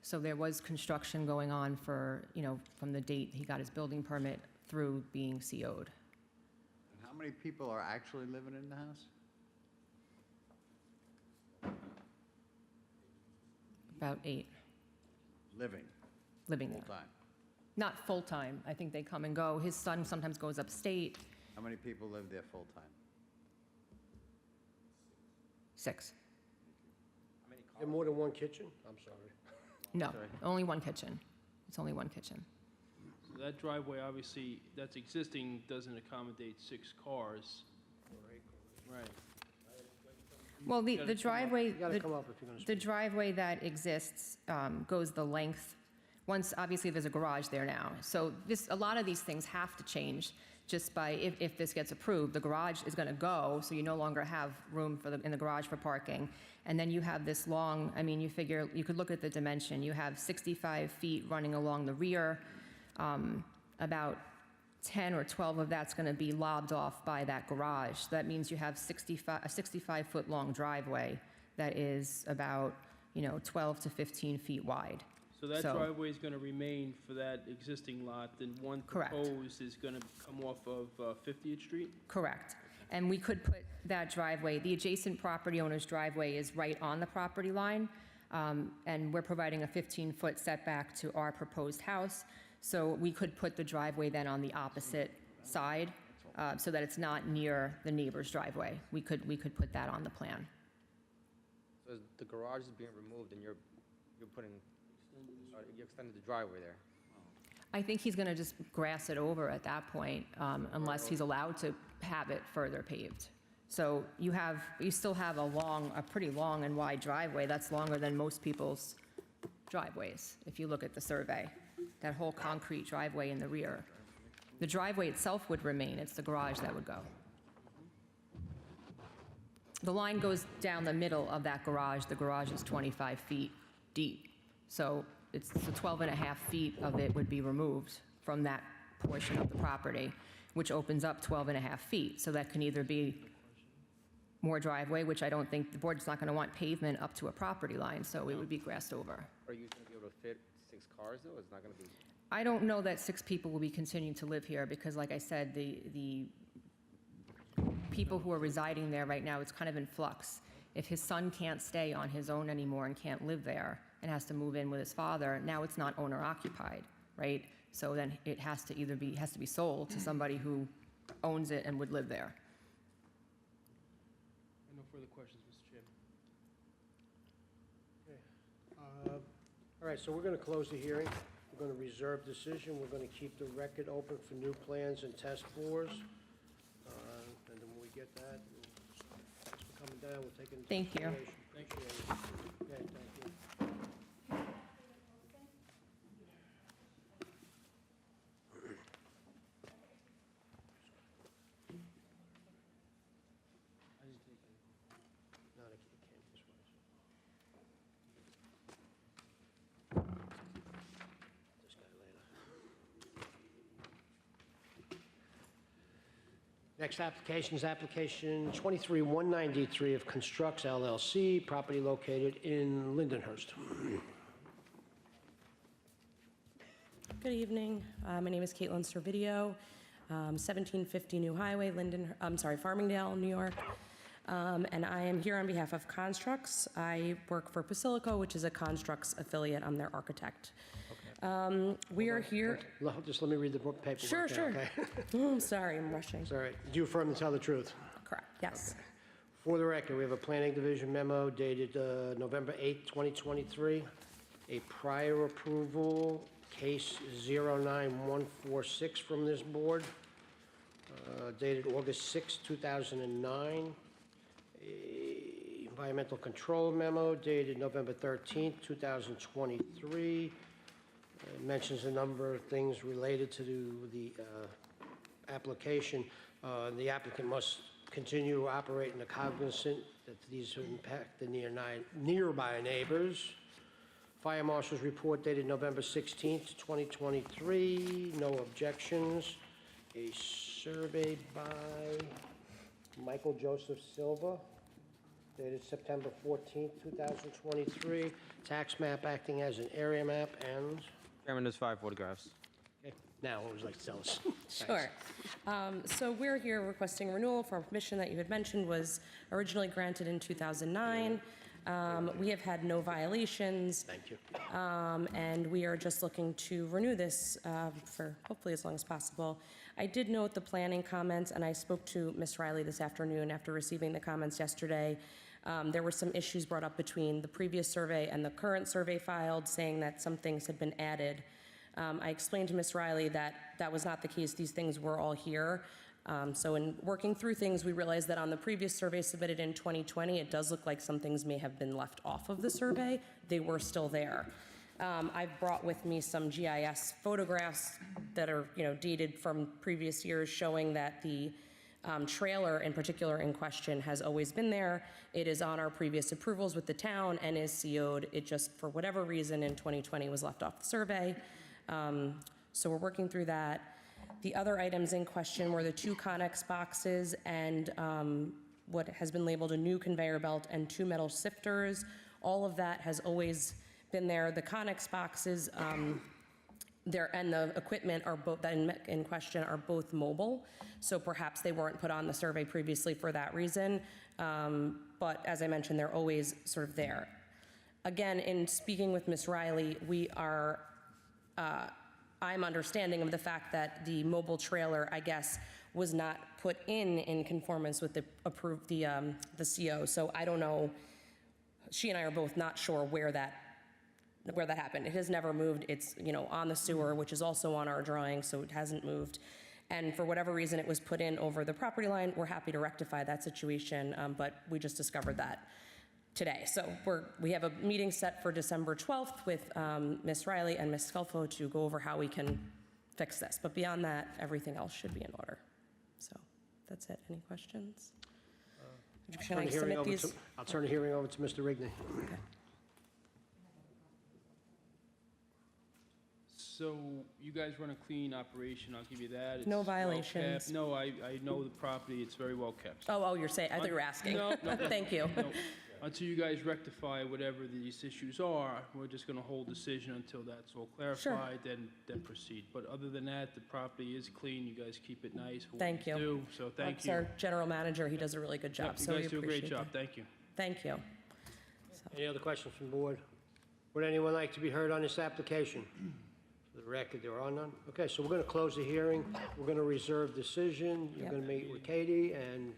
So there was construction going on for, from the date he got his building permit through being CO'd. And how many people are actually living in the house? About 8 Living, living there. full-time? Not full-time. I think they come and go. His son sometimes goes upstate. How many people live there full-time? 6. There more than one kitchen? I'm sorry. No, only one kitchen. It's only one kitchen. So that driveway, obviously, that's existing, doesn't accommodate 6 cars. Right. Well, the gotta driveway, You gotta come up if you're gonna the speak. driveway that exists goes the length. Once, obviously, there's a garage there now. So a lot of these things have to change just by, if this gets approved, the garage is going to go, so you no longer have room in the garage for parking. And then you have this long, you figure, you could look at the dimension. You have 65 feet running along the rear. About 10 or 12 of that's going to be lobbed off by that garage. So that means you have a 65-foot-long driveway that is about, 12 to 15 feet wide. So that driveway is going to remain for that existing lot, then one Correct. proposed is going to come off of 50th Street? Correct. And we could put that driveway, the adjacent property owner's driveway is right on the property line, and we're providing a 15-foot setback to our proposed house. So we could put the driveway then on the opposite side, so that it's not near the neighbor's driveway. We could put that on the plan. So the garage is being removed and you're putting, you extended the driveway there. I think he's going to just grass it over at that point, unless he's allowed to have it further paved. So you still have a pretty long and wide driveway. That's longer than most people's driveways, if you look at the survey. That whole concrete driveway in the rear. The driveway itself would remain. It's the garage that would go. The line goes down the middle of that garage. The garage is 25 feet deep. So it's the 12 and a half feet of it would be removed from that portion of the property, which opens up 12 and a half feet. So that can either be more driveway, which I don't think, the board's not going to want pavement up to a property line, so it would be grassed over. Are you going to be able to fit 6 cars though? It's not going to be. I don't know that 6 people will be continuing to live here because, like I said, the people who are residing there right now, it's kind of in flux. If his son can't stay on his own anymore and can't live there and has to move in with his father, now it's not owner occupied, right? So then it has to be sold to somebody who owns it and would live there. No further questions, Mr. Chairman. All right, so we're going to close the hearing. We're going to reserve decision. We're going to keep the record open for new plans and test bores. And then when we get that, thanks for coming down. We'll take it into Thank you. consideration. Appreciate it. Okay, thank you. No, it came this way. This guy later. Next application is application 23-193 of Constructs LLC, property located in Lindenhurst. Good evening. My name is Caitlin Servideo, 1750 New Highway, Farmingdale, New York. And I am here on behalf of Constructs. I work for Basilico, which is a Constructs affiliate. I'm their architect. We are here, Just let me read the paperwork. Sure, there, sure. okay? I'm sorry, I'm rushing. It's all right. Do you affirm to tell the truth? Correct, yes. For the record, we have a Planning Division memo dated November 8, 2023. A prior approval, case 09146 from this board, dated August 6, 2009. A environmental control memo dated November 13, 2023. Mentions a number of things related to the application. The applicant must continue operating the cognizant that these will impact the nearby neighbors. Fire Marshal's report dated November 16th, 2023, no objections. A survey by Michael Joseph Silva dated September 14th, 2023. Tax map acting as an area map and... Chairman, there's 5 photographs. Okay, now, what would you like to tell us? Sure. So we're here requesting renewal for a permission that you had mentioned was originally granted in 2009. We have had no violations. Thank you. And we are just looking to renew this for hopefully as long as possible. I did note the planning comments, and I spoke to Ms. Riley this afternoon after receiving the comments yesterday. There were some issues brought up between the previous survey and the current survey filed, saying that some things had been added. I explained to Ms. Riley that that was not the case. These things were all here. So in working through things, we realized that on the previous survey submitted in 2020, it does look like some things may have been left off of the survey. They were still there. I've brought with me some GIS photographs that are, dated from previous years, showing that the trailer in particular in question has always been there. It is on our previous approvals with the town and is CO'd. It just, for whatever reason, in 2020 was left off the survey. So we're working through that. The other items in question were the 2 Connex boxes and what has been labeled a new conveyor belt and 2 metal sifters. All of that has always been there. The Connex boxes and the equipment are both in question are both mobile, so perhaps they weren't put on the survey previously for that reason. But as I mentioned, they're always sort of there. Again, in speaking with Ms. Riley, I'm understanding of the fact that the mobile trailer, I guess, was not put in conformance with the CO. So I don't know. She and I are both not sure where that happened. It has never moved. It's on the sewer, which is also on our drawing, so it hasn't moved. And for whatever reason, it was put in over the property line. We're happy to rectify that situation, but we just discovered that today. So we have a meeting set for December 12th with Ms. Riley and Ms. Sculfo to go over how we can fix this. But beyond that, everything else should be in order. So that's it. Any questions? Can I submit these? I'll turn the hearing over to Mr. Rigney. Okay. So you guys run a clean operation, I'll give you that. It's No well violations. kept. No, I know the property, it's very well kept. Oh, you're saying, I thought you were asking. No. Thank you. No. Until you guys rectify whatever these issues are, we're just gonna hold decision until that's all clarified, then proceed. But other than that, the property is clean, you guys keep it nice for what Thank you you. do, so thank That's you. our general manager. He does a really good job, Yep, so you we guys do a appreciate great job, that. thank you. Thank you. Any other questions from the board? Would anyone like to be heard on this application? For the record, there are none. Okay, so we're going to close the hearing. We're going to reserve decision. You're Yep. going to meet with Katie and,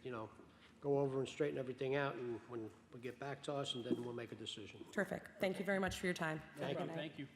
go over and straighten everything out, and when we get back to us, and then we'll make a decision. Terrific. Thank you very much for your time. No Thank problem, Good night. thank you.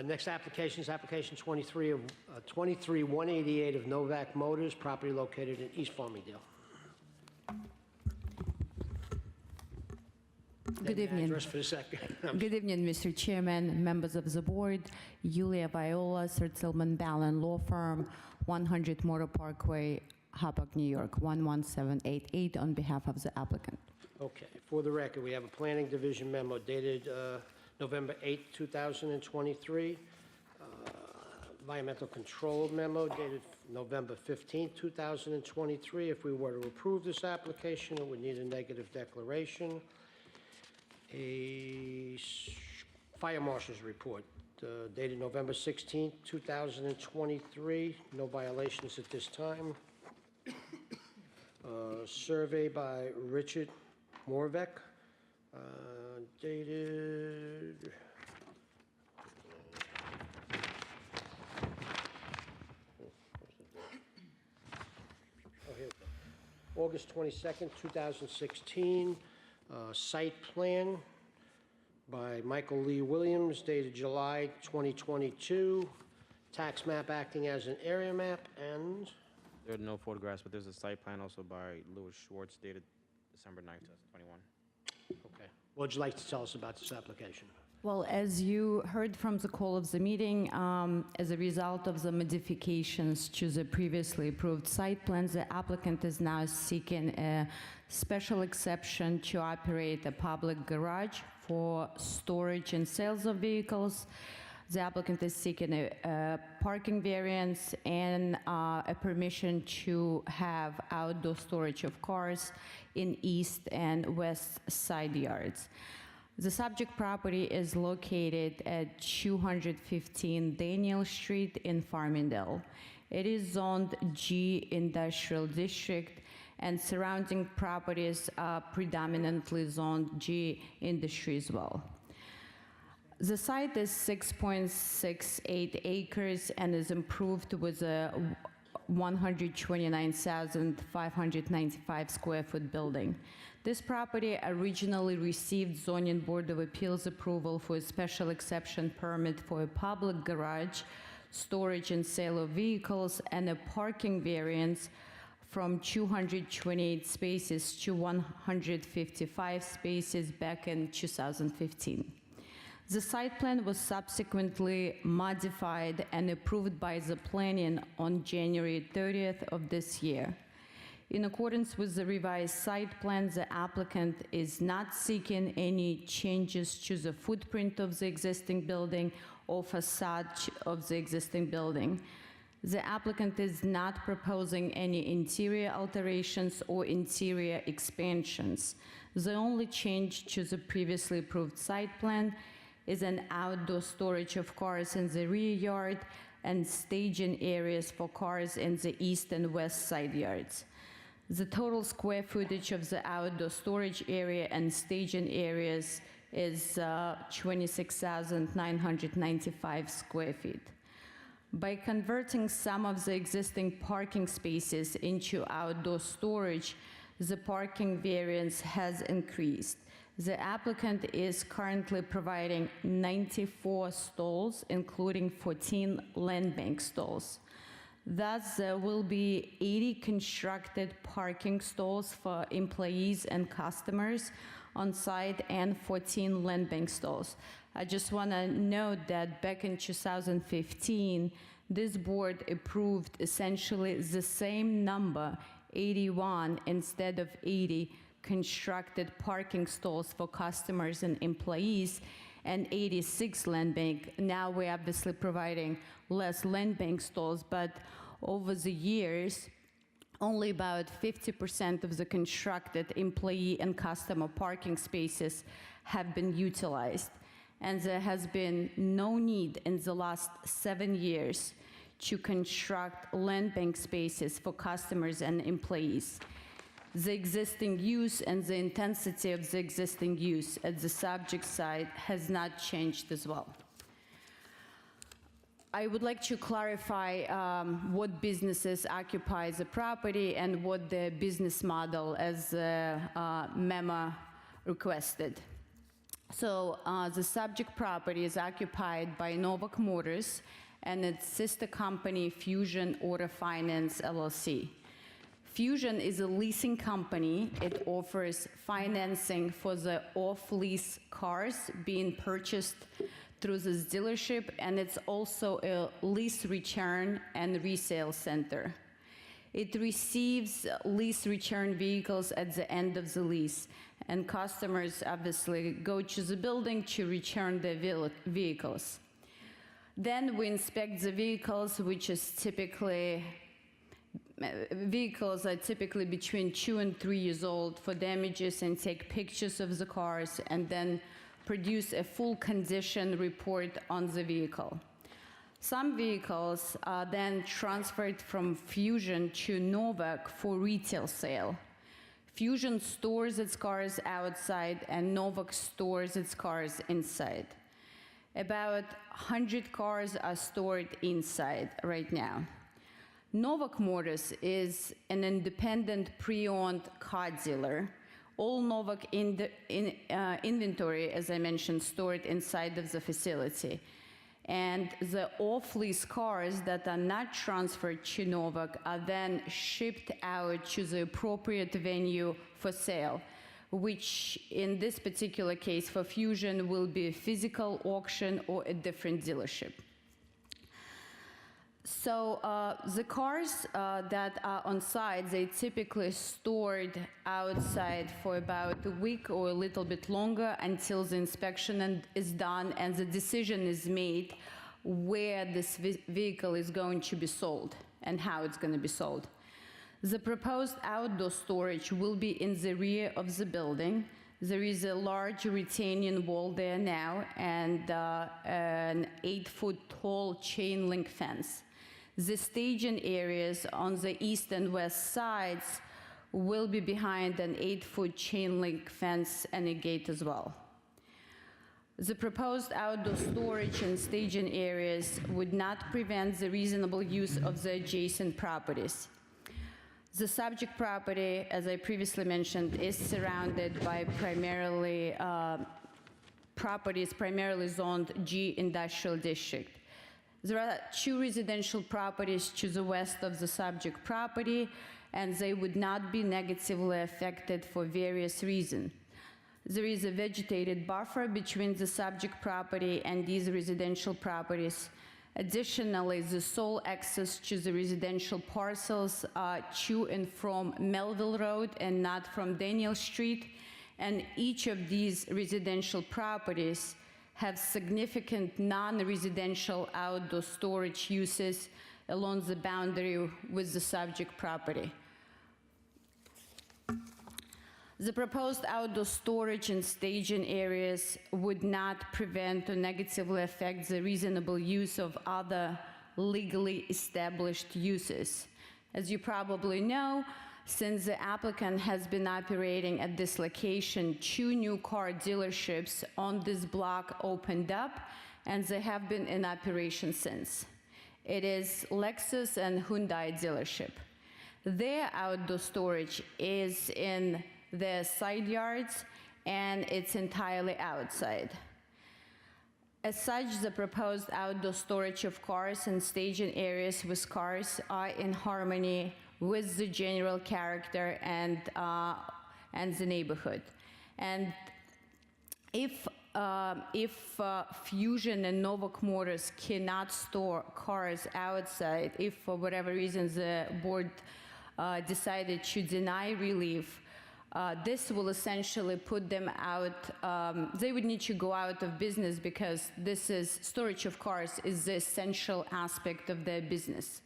Next application is application 23-188 of Novak Motors, property located in East Farmingdale. Good Name and evening. address for the second. Good evening, Mr. Chairman, members of the board. Yulia Viola, Sertilman Ballin Law Firm, 100 Motor Parkway, Hoppock, New York, 11788, on behalf of the applicant. Okay, for the record, we have a planning division memo dated November 8, 2023. environmental control memo dated November 15, 2023. If we were to approve this application, it would need a negative declaration. Fire marshal's report dated November 16, 2023. No violations at this time. Survey by Richard Morvek, dated August 22nd, 2016. Site plan by Michael Lee Williams, dated July 2022. Tax map acting as an area map, and There are no photographs, but there's a site plan also by Louis Schwartz dated December 9th, 2021. okay. What would you like to tell us about this application? Well, as you heard from the call of the meeting, as a result of the modifications to the previously approved site plans, the applicant is now seeking a special exception to operate a public garage for storage and sales of vehicles. The applicant is seeking a parking variance and a permission to have outdoor storage of cars in east and west side yards. The subject property is located at 215 Daniel Street in Farmingdale. It is zoned G Industrial District, and surrounding properties are predominantly zoned G Industry as well. The site is 6.68 acres and is improved with a 129,595 square foot building. This property originally received Zoning Board of Appeals approval for a special exception permit for a public garage, storage and sale of vehicles, and a parking variance from 228 spaces to 155 spaces back in 2015. The site plan was subsequently modified and approved by the planning on January 30th of this year. In accordance with the revised site plan, the applicant is not seeking any changes to the footprint of the existing building or facade of the existing building. The applicant is not proposing any interior alterations or interior expansions. The only change to the previously approved site plan is an outdoor storage of cars in the rear yard and staging areas for cars in the east and west side yards. The total square footage of the outdoor storage area and staging areas is 26,995 square feet. By converting some of the existing parking spaces into outdoor storage, the parking variance has increased. The applicant is currently providing 94 stalls, including 14 land bank stalls. Thus, there will be 80 constructed parking stalls for employees and customers on site and 14 land bank stalls. I just want to note that back in 2015, this board approved essentially the same number, 81 instead of 80, constructed parking stalls for customers and employees, and 86 land bank. Now we're obviously providing less land bank stalls, but over the years, only about 50% of the constructed employee and customer parking spaces have been utilized. And there has been no need in the last 7 years to construct land bank spaces for customers and employees. The existing use and the intensity of the existing use at the subject site has not changed as well. I would like to clarify what businesses occupy the property and what the business model as MEMA requested. So the subject property is occupied by Novak Motors and its sister company, Fusion Auto Finance LLC. Fusion is a leasing company. It offers financing for the off-lease cars being purchased through this dealership, and it's also a lease return and resale center. It receives lease return vehicles at the end of the lease, and customers obviously go to the building to return their vehicles. Then we inspect the vehicles, which is typically, vehicles are typically between 2 and 3 years old, for damages, and take pictures of the cars and then produce a full condition report on the vehicle. Some vehicles are then transferred from Fusion to Novak for retail sale. Fusion stores its cars outside and Novak stores its cars inside. About 100 cars are stored inside right now. Novak Motors is an independent pre-owned car dealer. All Novak inventory, as I mentioned, stored inside of the facility. And the off-lease cars that are not transferred to Novak are then shipped out to the appropriate venue for sale, which in this particular case for Fusion will be a physical auction or a different dealership. So the cars that are on site, they typically stored outside for about a week or a little bit longer until the inspection is done and the decision is made where this vehicle is going to be sold and how it's going to be sold. The proposed outdoor storage will be in the rear of the building. There is a large retaining wall there now and an 8-foot tall chain link fence. The staging areas on the east and west sides will be behind an 8-foot chain link fence and a gate as well. The proposed outdoor storage and staging areas would not prevent the reasonable use of the adjacent properties. The subject property, as I previously mentioned, is surrounded by properties primarily zoned G Industrial District. There are 2 residential properties to the west of the subject property, and they would not be negatively affected for various reasons. There is a vegetated buffer between the subject property and these residential properties. Additionally, the sole access to the residential parcels are to and from Melville Road and not from Daniel Street, and each of these residential properties have significant non-residential outdoor storage uses along the boundary with the subject property. The proposed outdoor storage and staging areas would not prevent or negatively affect the reasonable use of other legally established uses. As you probably know, since the applicant has been operating at this location, 2 new car dealerships on this block opened up, and they have been in operation since. It is Lexus and Hyundai dealership. Their outdoor storage is in their side yards, and it's entirely outside. As such, the proposed outdoor storage of cars and staging areas with cars are in harmony with the general character and the neighborhood. And if Fusion and Novak Motors cannot store cars outside, if for whatever reason the board decided to deny relief, this will essentially put them out, they would need to go out of business because storage of cars is the essential aspect of their business.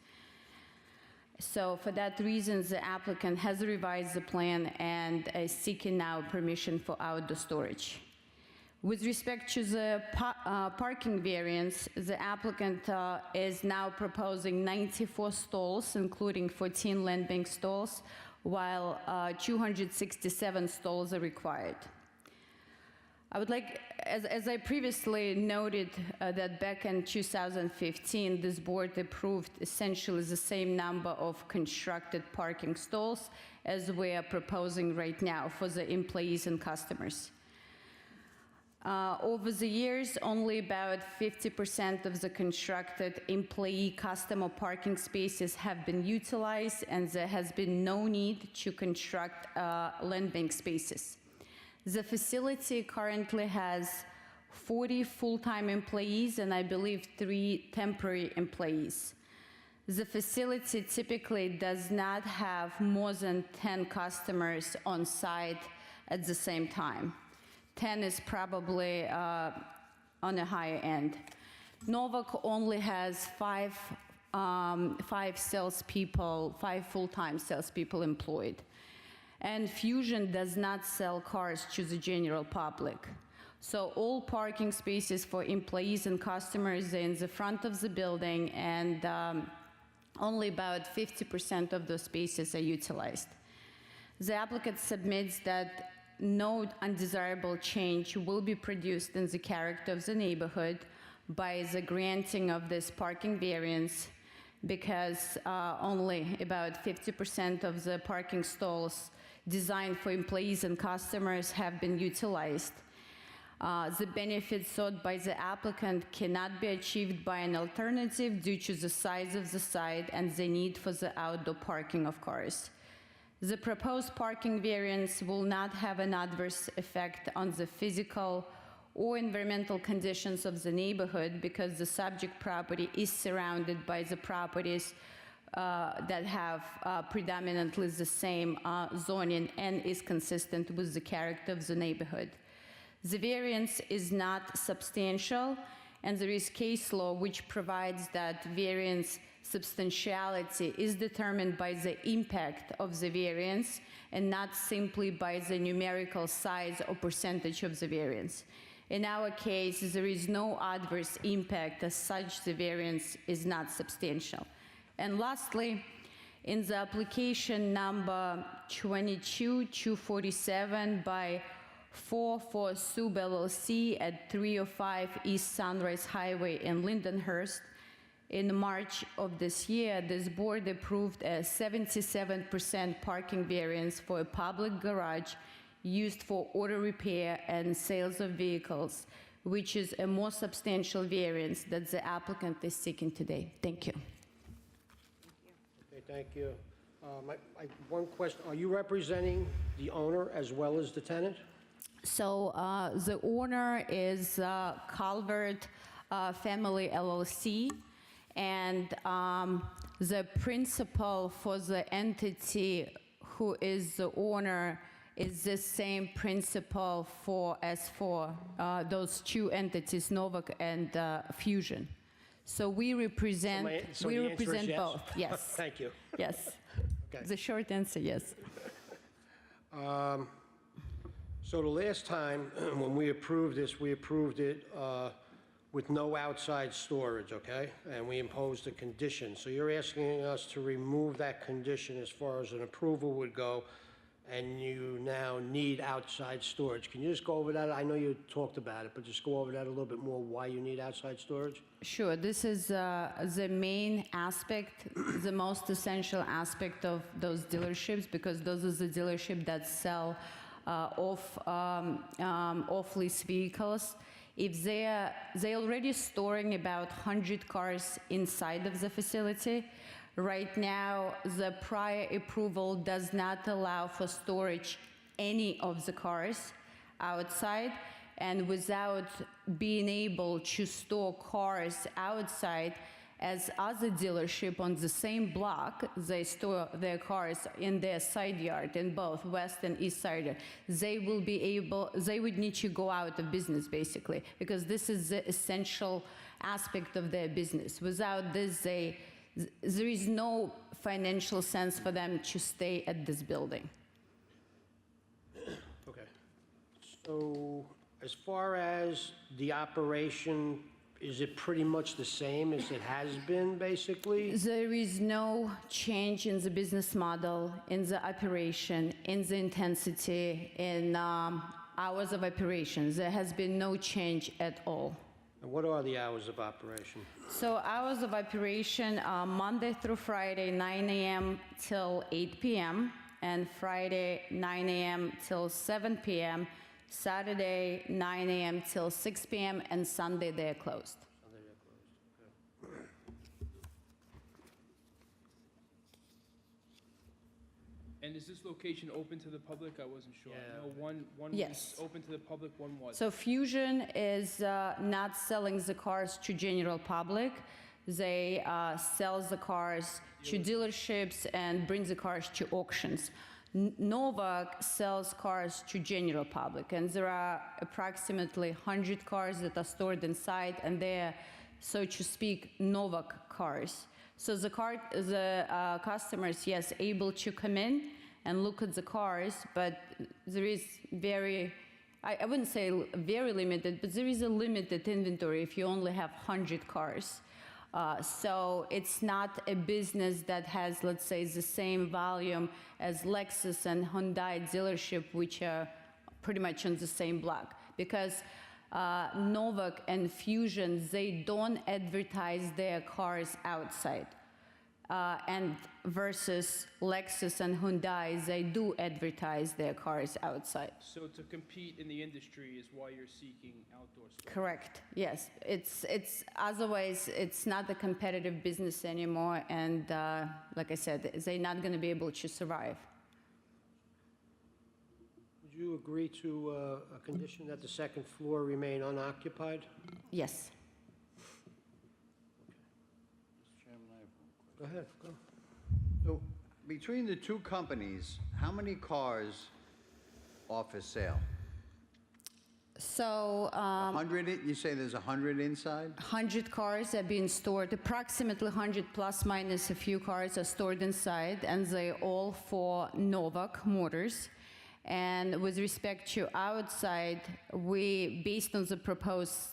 So for that reason, the applicant has revised the plan and is seeking now permission for outdoor storage. With respect to the parking variance, the applicant is now proposing 94 stalls, including 14 land bank stalls, while 267 stalls are required. I would like, as I previously noted, that back in 2015, this board approved essentially the same number of constructed parking stalls as we are proposing right now for the employees and customers. Over the years, only about 50% of the constructed employee customer parking spaces have been utilized, and there has been no need to construct land bank spaces. The facility currently has 40 full-time employees and I believe 3 temporary employees. The facility typically does not have more than 10 customers on site at the same time. 10 is probably on a higher end. Novak only has five salespeople, 5 full-time salespeople employed. And Fusion does not sell cars to the general public. So all parking spaces for employees and customers are in the front of the building, and only about 50% of those spaces are utilized. The applicant submits that no undesirable change will be produced in the character of the neighborhood by the granting of this parking variance, because only about 50% of the parking stalls designed for employees and customers have been utilized. The benefits sought by the applicant cannot be achieved by an alternative due to the size of the site and the need for the outdoor parking of cars. The proposed parking variance will not have an adverse effect on the physical or environmental conditions of the neighborhood, because the subject property is surrounded by the properties that have predominantly the same zoning and is consistent with the character of the neighborhood. The variance is not substantial, and there is case law which provides that variance substantiality is determined by the impact of the variance and not simply by the numerical size or percentage of the variance. In our case, there is no adverse impact, as such the variance is not substantial. And lastly, in the application number 22-247 by 44 Sub LLC at 305 East Sunrise Highway in Lindenhurst, in March of this year, this board approved a 77% parking variance for a public garage used for auto repair and sales of vehicles, which is a more substantial variance that the applicant is seeking today. Thank you. Okay, thank you. One question, are you representing the owner as well as the tenant? So the owner is Calvert Family LLC, and the principal for the entity who is the owner is the same principal as for those two entities, Novak and Fusion. So we represent So the answer is yes? both. Yes. Thank you. Yes. Okay. The short answer, yes. So the last time, when we approved this, we approved it with no outside storage, okay? And we imposed a condition. So you're asking us to remove that condition as far as an approval would go, and you now need outside storage. Can you just go over that? I know you talked about it, but just go over that a little bit more, why you need outside storage? Sure. This is the main aspect, the most essential aspect of those dealerships, because those are the dealerships that sell off-lease vehicles. If they're already storing about 100 cars inside of the facility, right now the prior approval does not allow for storage any of the cars outside, and without being able to store cars outside, as other dealership on the same block, they store their cars in their side yard in both west and east side. They would need to go out of business basically, because this is the essential aspect of their business. Without this, there is no financial sense for them to stay at this building. Okay. So as far as the operation, is it pretty much the same as it has been, basically? There is no change in the business model, in the operation, in the intensity, in hours of operations. There has been no change at all. And what are the hours of operation? So hours of operation are Monday through Friday, 9 a.m. till 8 p.m., and Friday, 9 a.m. till 7 p.m., Saturday, 9 a.m. till 6 p.m., and Sunday they're closed. Sunday they're closed, okay. And is this location open to the public? I wasn't sure. Yeah. No, one Yes. was open to the public, one was. So Fusion is not selling the cars to general public. They sell the cars to dealerships and bring the cars to auctions. Novak sells cars to general public, and there are approximately 100 cars that are stored inside, and they're so to speak, Novak cars. So the customers, yes, able to come in and look at the cars, but there is I wouldn't say very limited, but there is a limited inventory if you only have 100 cars. So it's not a business that has, let's say, the same volume as Lexus and Hyundai dealership, which are pretty much on the same block. Because Novak and Fusion, they don't advertise their cars outside. And versus Lexus and Hyundai, they do advertise their cars outside. So to compete in the industry is why you're seeking outdoor storage? Correct, yes. It's otherwise, it's not a competitive business anymore, and like I said, they're not going to be able to survive. Would you agree to a condition that the second floor remain unoccupied? Yes. Go ahead, go. So between the two companies, how many cars are for sale? So 100, you say there's 100 inside? 100 cars are being stored, approximately 100 plus minus a few cars are stored inside, and they're all for Novak Motors. And with respect to outside, we, based on the proposed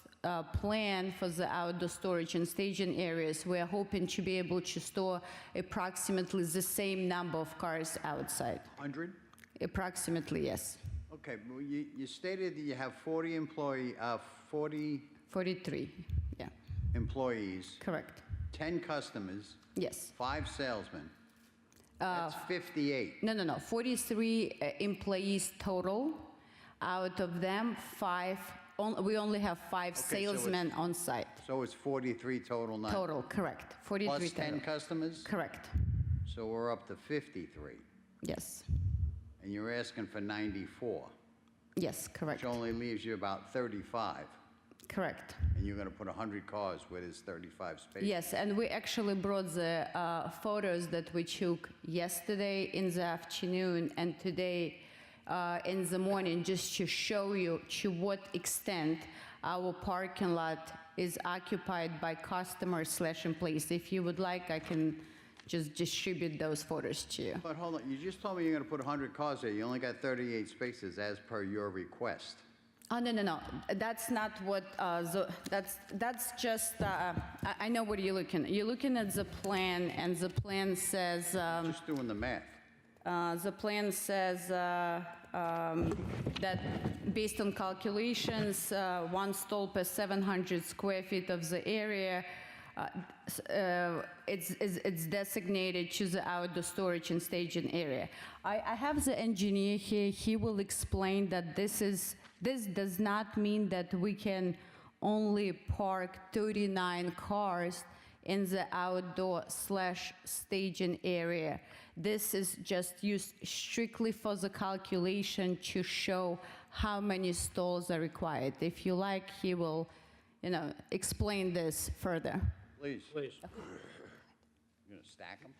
plan for the outdoor storage and staging areas, we're hoping to be able to store approximately the same number of cars outside. 100? Approximately, yes. Okay, well, you stated that you have 43, yeah. employees, Correct. 10 customers, Yes. 5 salesmen. That's 58. No. 43 employees total. Out of them, we only have 5 Okay, so salesmen on site. So it's 43 total now? Total, correct. 43 Plus total. 10 customers? Correct. So we're up to 53. Yes. And you're asking for 94. Yes, correct. Which only leaves you about 35. Correct. And you're going to put 100 cars where there's 35 spaces. Yes, and we actually brought the photos that we took yesterday in the afternoon and today in the morning, just to show you to what extent our parking lot is occupied by customers/employees. If you would like, I can just distribute those photos to you. But hold on, you just told me you're going to put 100 cars there. You only got 38 spaces as per your request. Oh, no. That's not what, that's just, I know what you're looking at. You're looking at the plan, and the plan says, Just doing the math. the plan says that based on calculations, one stall per 700 square feet of the area, it's designated to the outdoor storage and staging area. I have the engineer here. He will explain that this does not mean that we can only park 39 cars in the outdoor/staging area. This is just used strictly for the calculation to show how many stalls are required. If you like, he will, explain this further. Please. Please. You're going to stack them?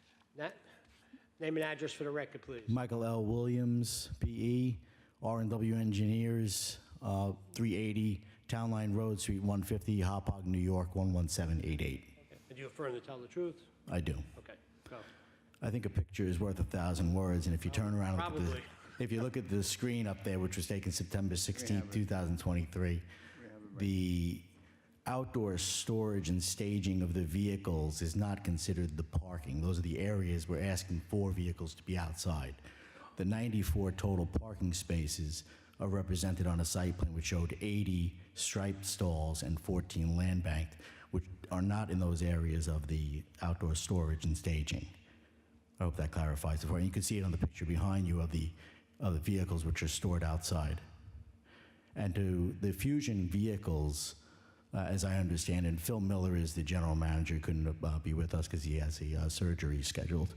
Name and address for the record, please. Michael L. Williams, PE, R&W Engineers, 380 Town Line Road, Suite 150, Hauppauge, New York, 11788. Okay. And you affirm to tell the truth? I do. Okay, go. I think a picture is worth 1,000 words, and if you turn around, Probably. if you look at the screen up there, which was taken September 16, 2023, the outdoor storage and staging of the vehicles is not considered the parking. Those are the areas we're asking for vehicles to be outside. The 94 total parking spaces are represented on a site plan which showed 80 striped stalls and 14 land banked, which are not in those areas of the outdoor storage and staging. I hope that clarifies it for you. You can see it on the picture behind you of the vehicles which are stored outside. And to the Fusion vehicles, as I understand it, Phil Miller is the general manager, couldn't be with us because he has a surgery scheduled.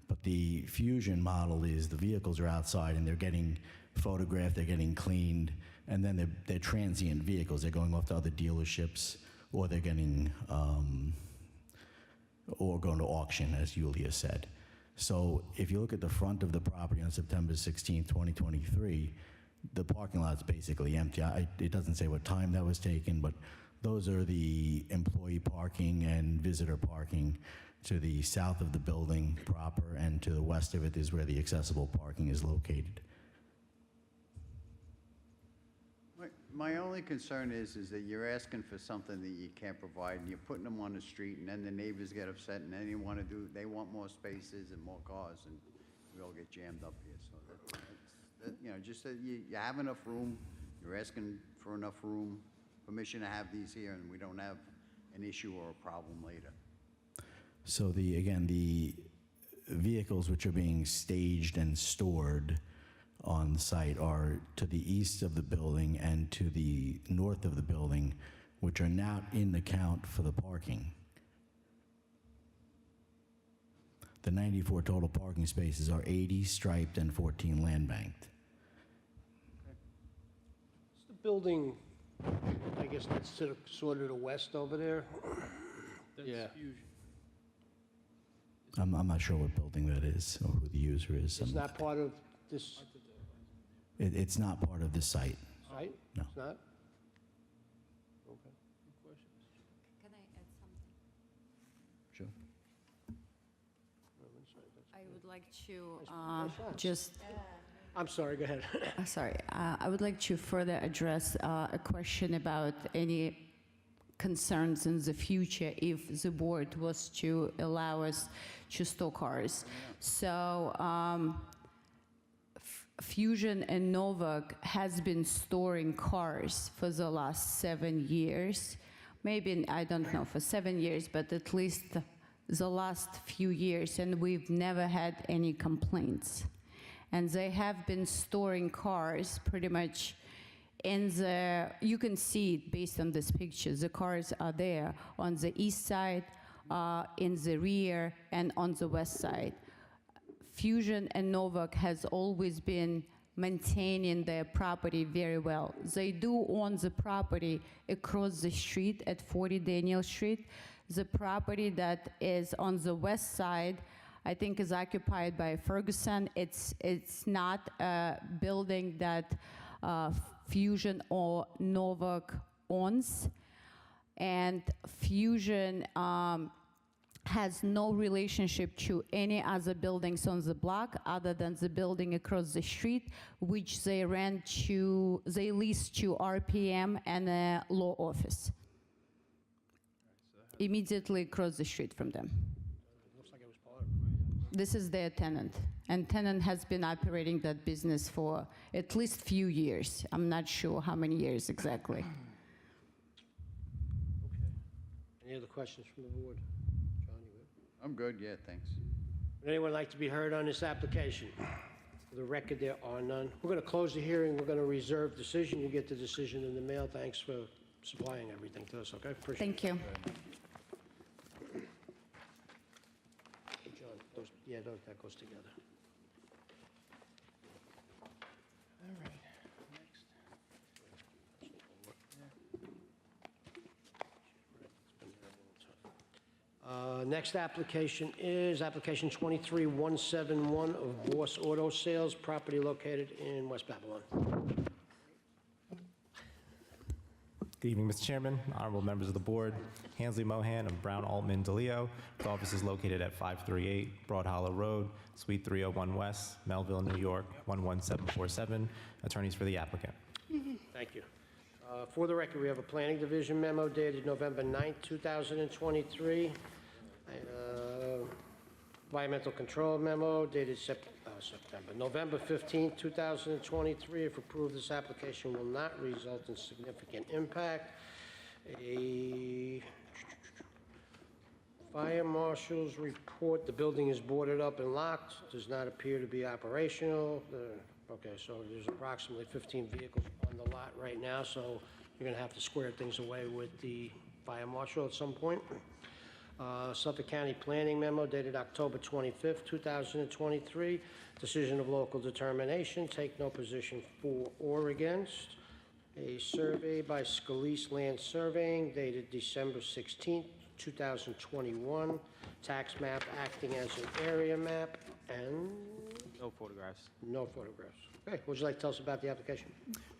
But the Fusion model is the vehicles are outside and they're getting photographed, they're getting cleaned, and then they're transient vehicles. They're going off to other dealerships, or they're getting, or going to auction, as Yulia said. So if you look at the front of the property on September 16, 2023, the parking lot's basically empty. It doesn't say what time that was taken, but Those are the employee parking and visitor parking to the south of the building proper, and to the west of it is where the accessible parking is located. My only concern is that you're asking for something that you can't provide, and you're putting them on the street, and then the neighbors get upset, and then they want more spaces and more cars, and we all get jammed up here. So just that you have enough room, you're asking for enough room, permission to have these here, and we don't have an issue or a problem later. So the vehicles which are being staged and stored on site are to the east of the building and to the north of the building, which are not in the count for the parking. The 94 total parking spaces are 80 striped and 14 land banked. It's the building, I guess that's sort of the west over there. That's Yeah. Fusion. I'm not sure what building that is or who the user is. It's not part of this It's not part of this site. site? No. It's not? Okay. Can I add something? Sure. I would like to Nice just, I'm sorry, go ahead. sorry, I would like to further address a question about any concerns in the future if the board was to allow us to store cars. So Fusion and Novak has been storing cars for the last 7 years. Maybe, I don't know, for 7 years, but at least the last few years, and we've never had any complaints. And they have been storing cars pretty much in the, you can see it based on this picture, the cars are there on the east side, in the rear, and on the west side. Fusion and Novak has always been maintaining their property very well. They do own the property across the street at 40 Daniel Street. The property that is on the west side, I think, is occupied by Ferguson. It's not a building that Fusion or Novak owns. And Fusion has no relationship to any other buildings on the block other than the building across the street, which they lease to RPM and a law office immediately across the street from them. This is their tenant, and tenant has been operating that business for at least few years. I'm not sure how many years exactly. Okay. Any other questions from the board? John, you good? I'm good, yeah, thanks. Would anyone like to be heard on this application? For the record, there are none. We're going to close the hearing. We're going to reserve decision. You get the decision in the mail. Thanks for supplying everything to us, okay? Appreciate it. Thank you. Hey, John, that goes together. All right, next application is application 23171 of Boss Auto Sales, property located in West Babylon. Good evening, Mr. Chairman, honorable members of the board. Hansley Mohan of Brown Altman DeLeo. The office is located at 538 Broad Hollow Road, Suite 301 West, Melville, New York, 11747. Attorneys for the applicant. Thank you. For the record, we have a planning division memo dated November 9th, 2023. Environmental control memo dated November 15th, 2023. If approved, this application will not result in significant impact. A fire marshal's report, the building is boarded up and locked, does not appear to be operational. Okay, so there's approximately 15 vehicles on the lot right now, so you're gonna have to square things away with the fire marshal at some point. Suffolk County Planning Memo dated October 25th, 2023. Decision of local determination, take no position for or against. A survey by Scalise Land Surveying dated December 16th, 2021. Tax map acting as an area map. And No photographs. No photographs. Okay, what would you like to tell us about the application?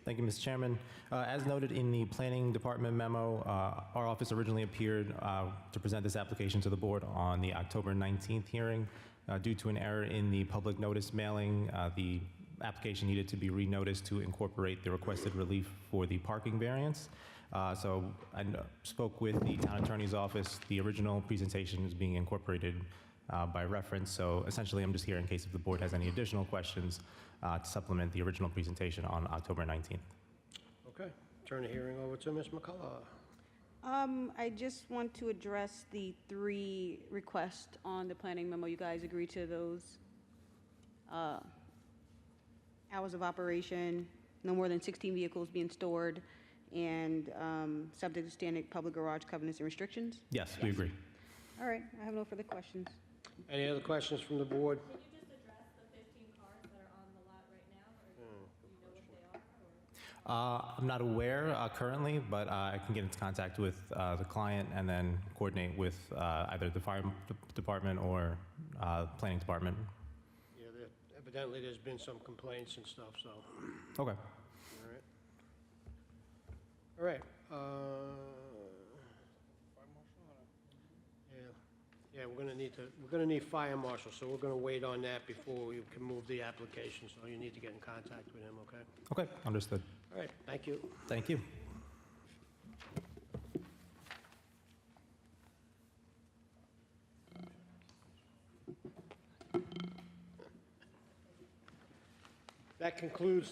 Thank you, Mr. Chairman. As noted in the Planning Department memo, our office originally appeared to present this application to the board on the October 19th hearing. Due to an error in the public notice mailing, the application needed to be renoticed to incorporate the requested relief for the parking variance. So I spoke with the town attorney's office. The original presentation is being incorporated by reference. So essentially, I'm just here in case if the board has any additional questions to supplement the original presentation on October 19th. Okay, turn the hearing over to Ms. McCullough. I just want to address the 3 requests on the planning memo. You guys agree to those? Hours of operation, no more than 16 vehicles being stored, and subject to standard public garage covenants and restrictions? Yes, we agree. All right, I have no further questions. Any other questions from the board? Can you just address the 15 cars that are on the lot right now, or do you know what they are? I'm not aware currently, but I can get into contact with the client and then coordinate with either the fire department or planning department. Yeah, evidently there's been some complaints and stuff, so. Okay. All right. Yeah, we're gonna need fire marshal, so we're gonna wait on that before we can move the application, so you need to get in contact with him, okay? Okay, understood. All right, thank you. Thank you. That concludes the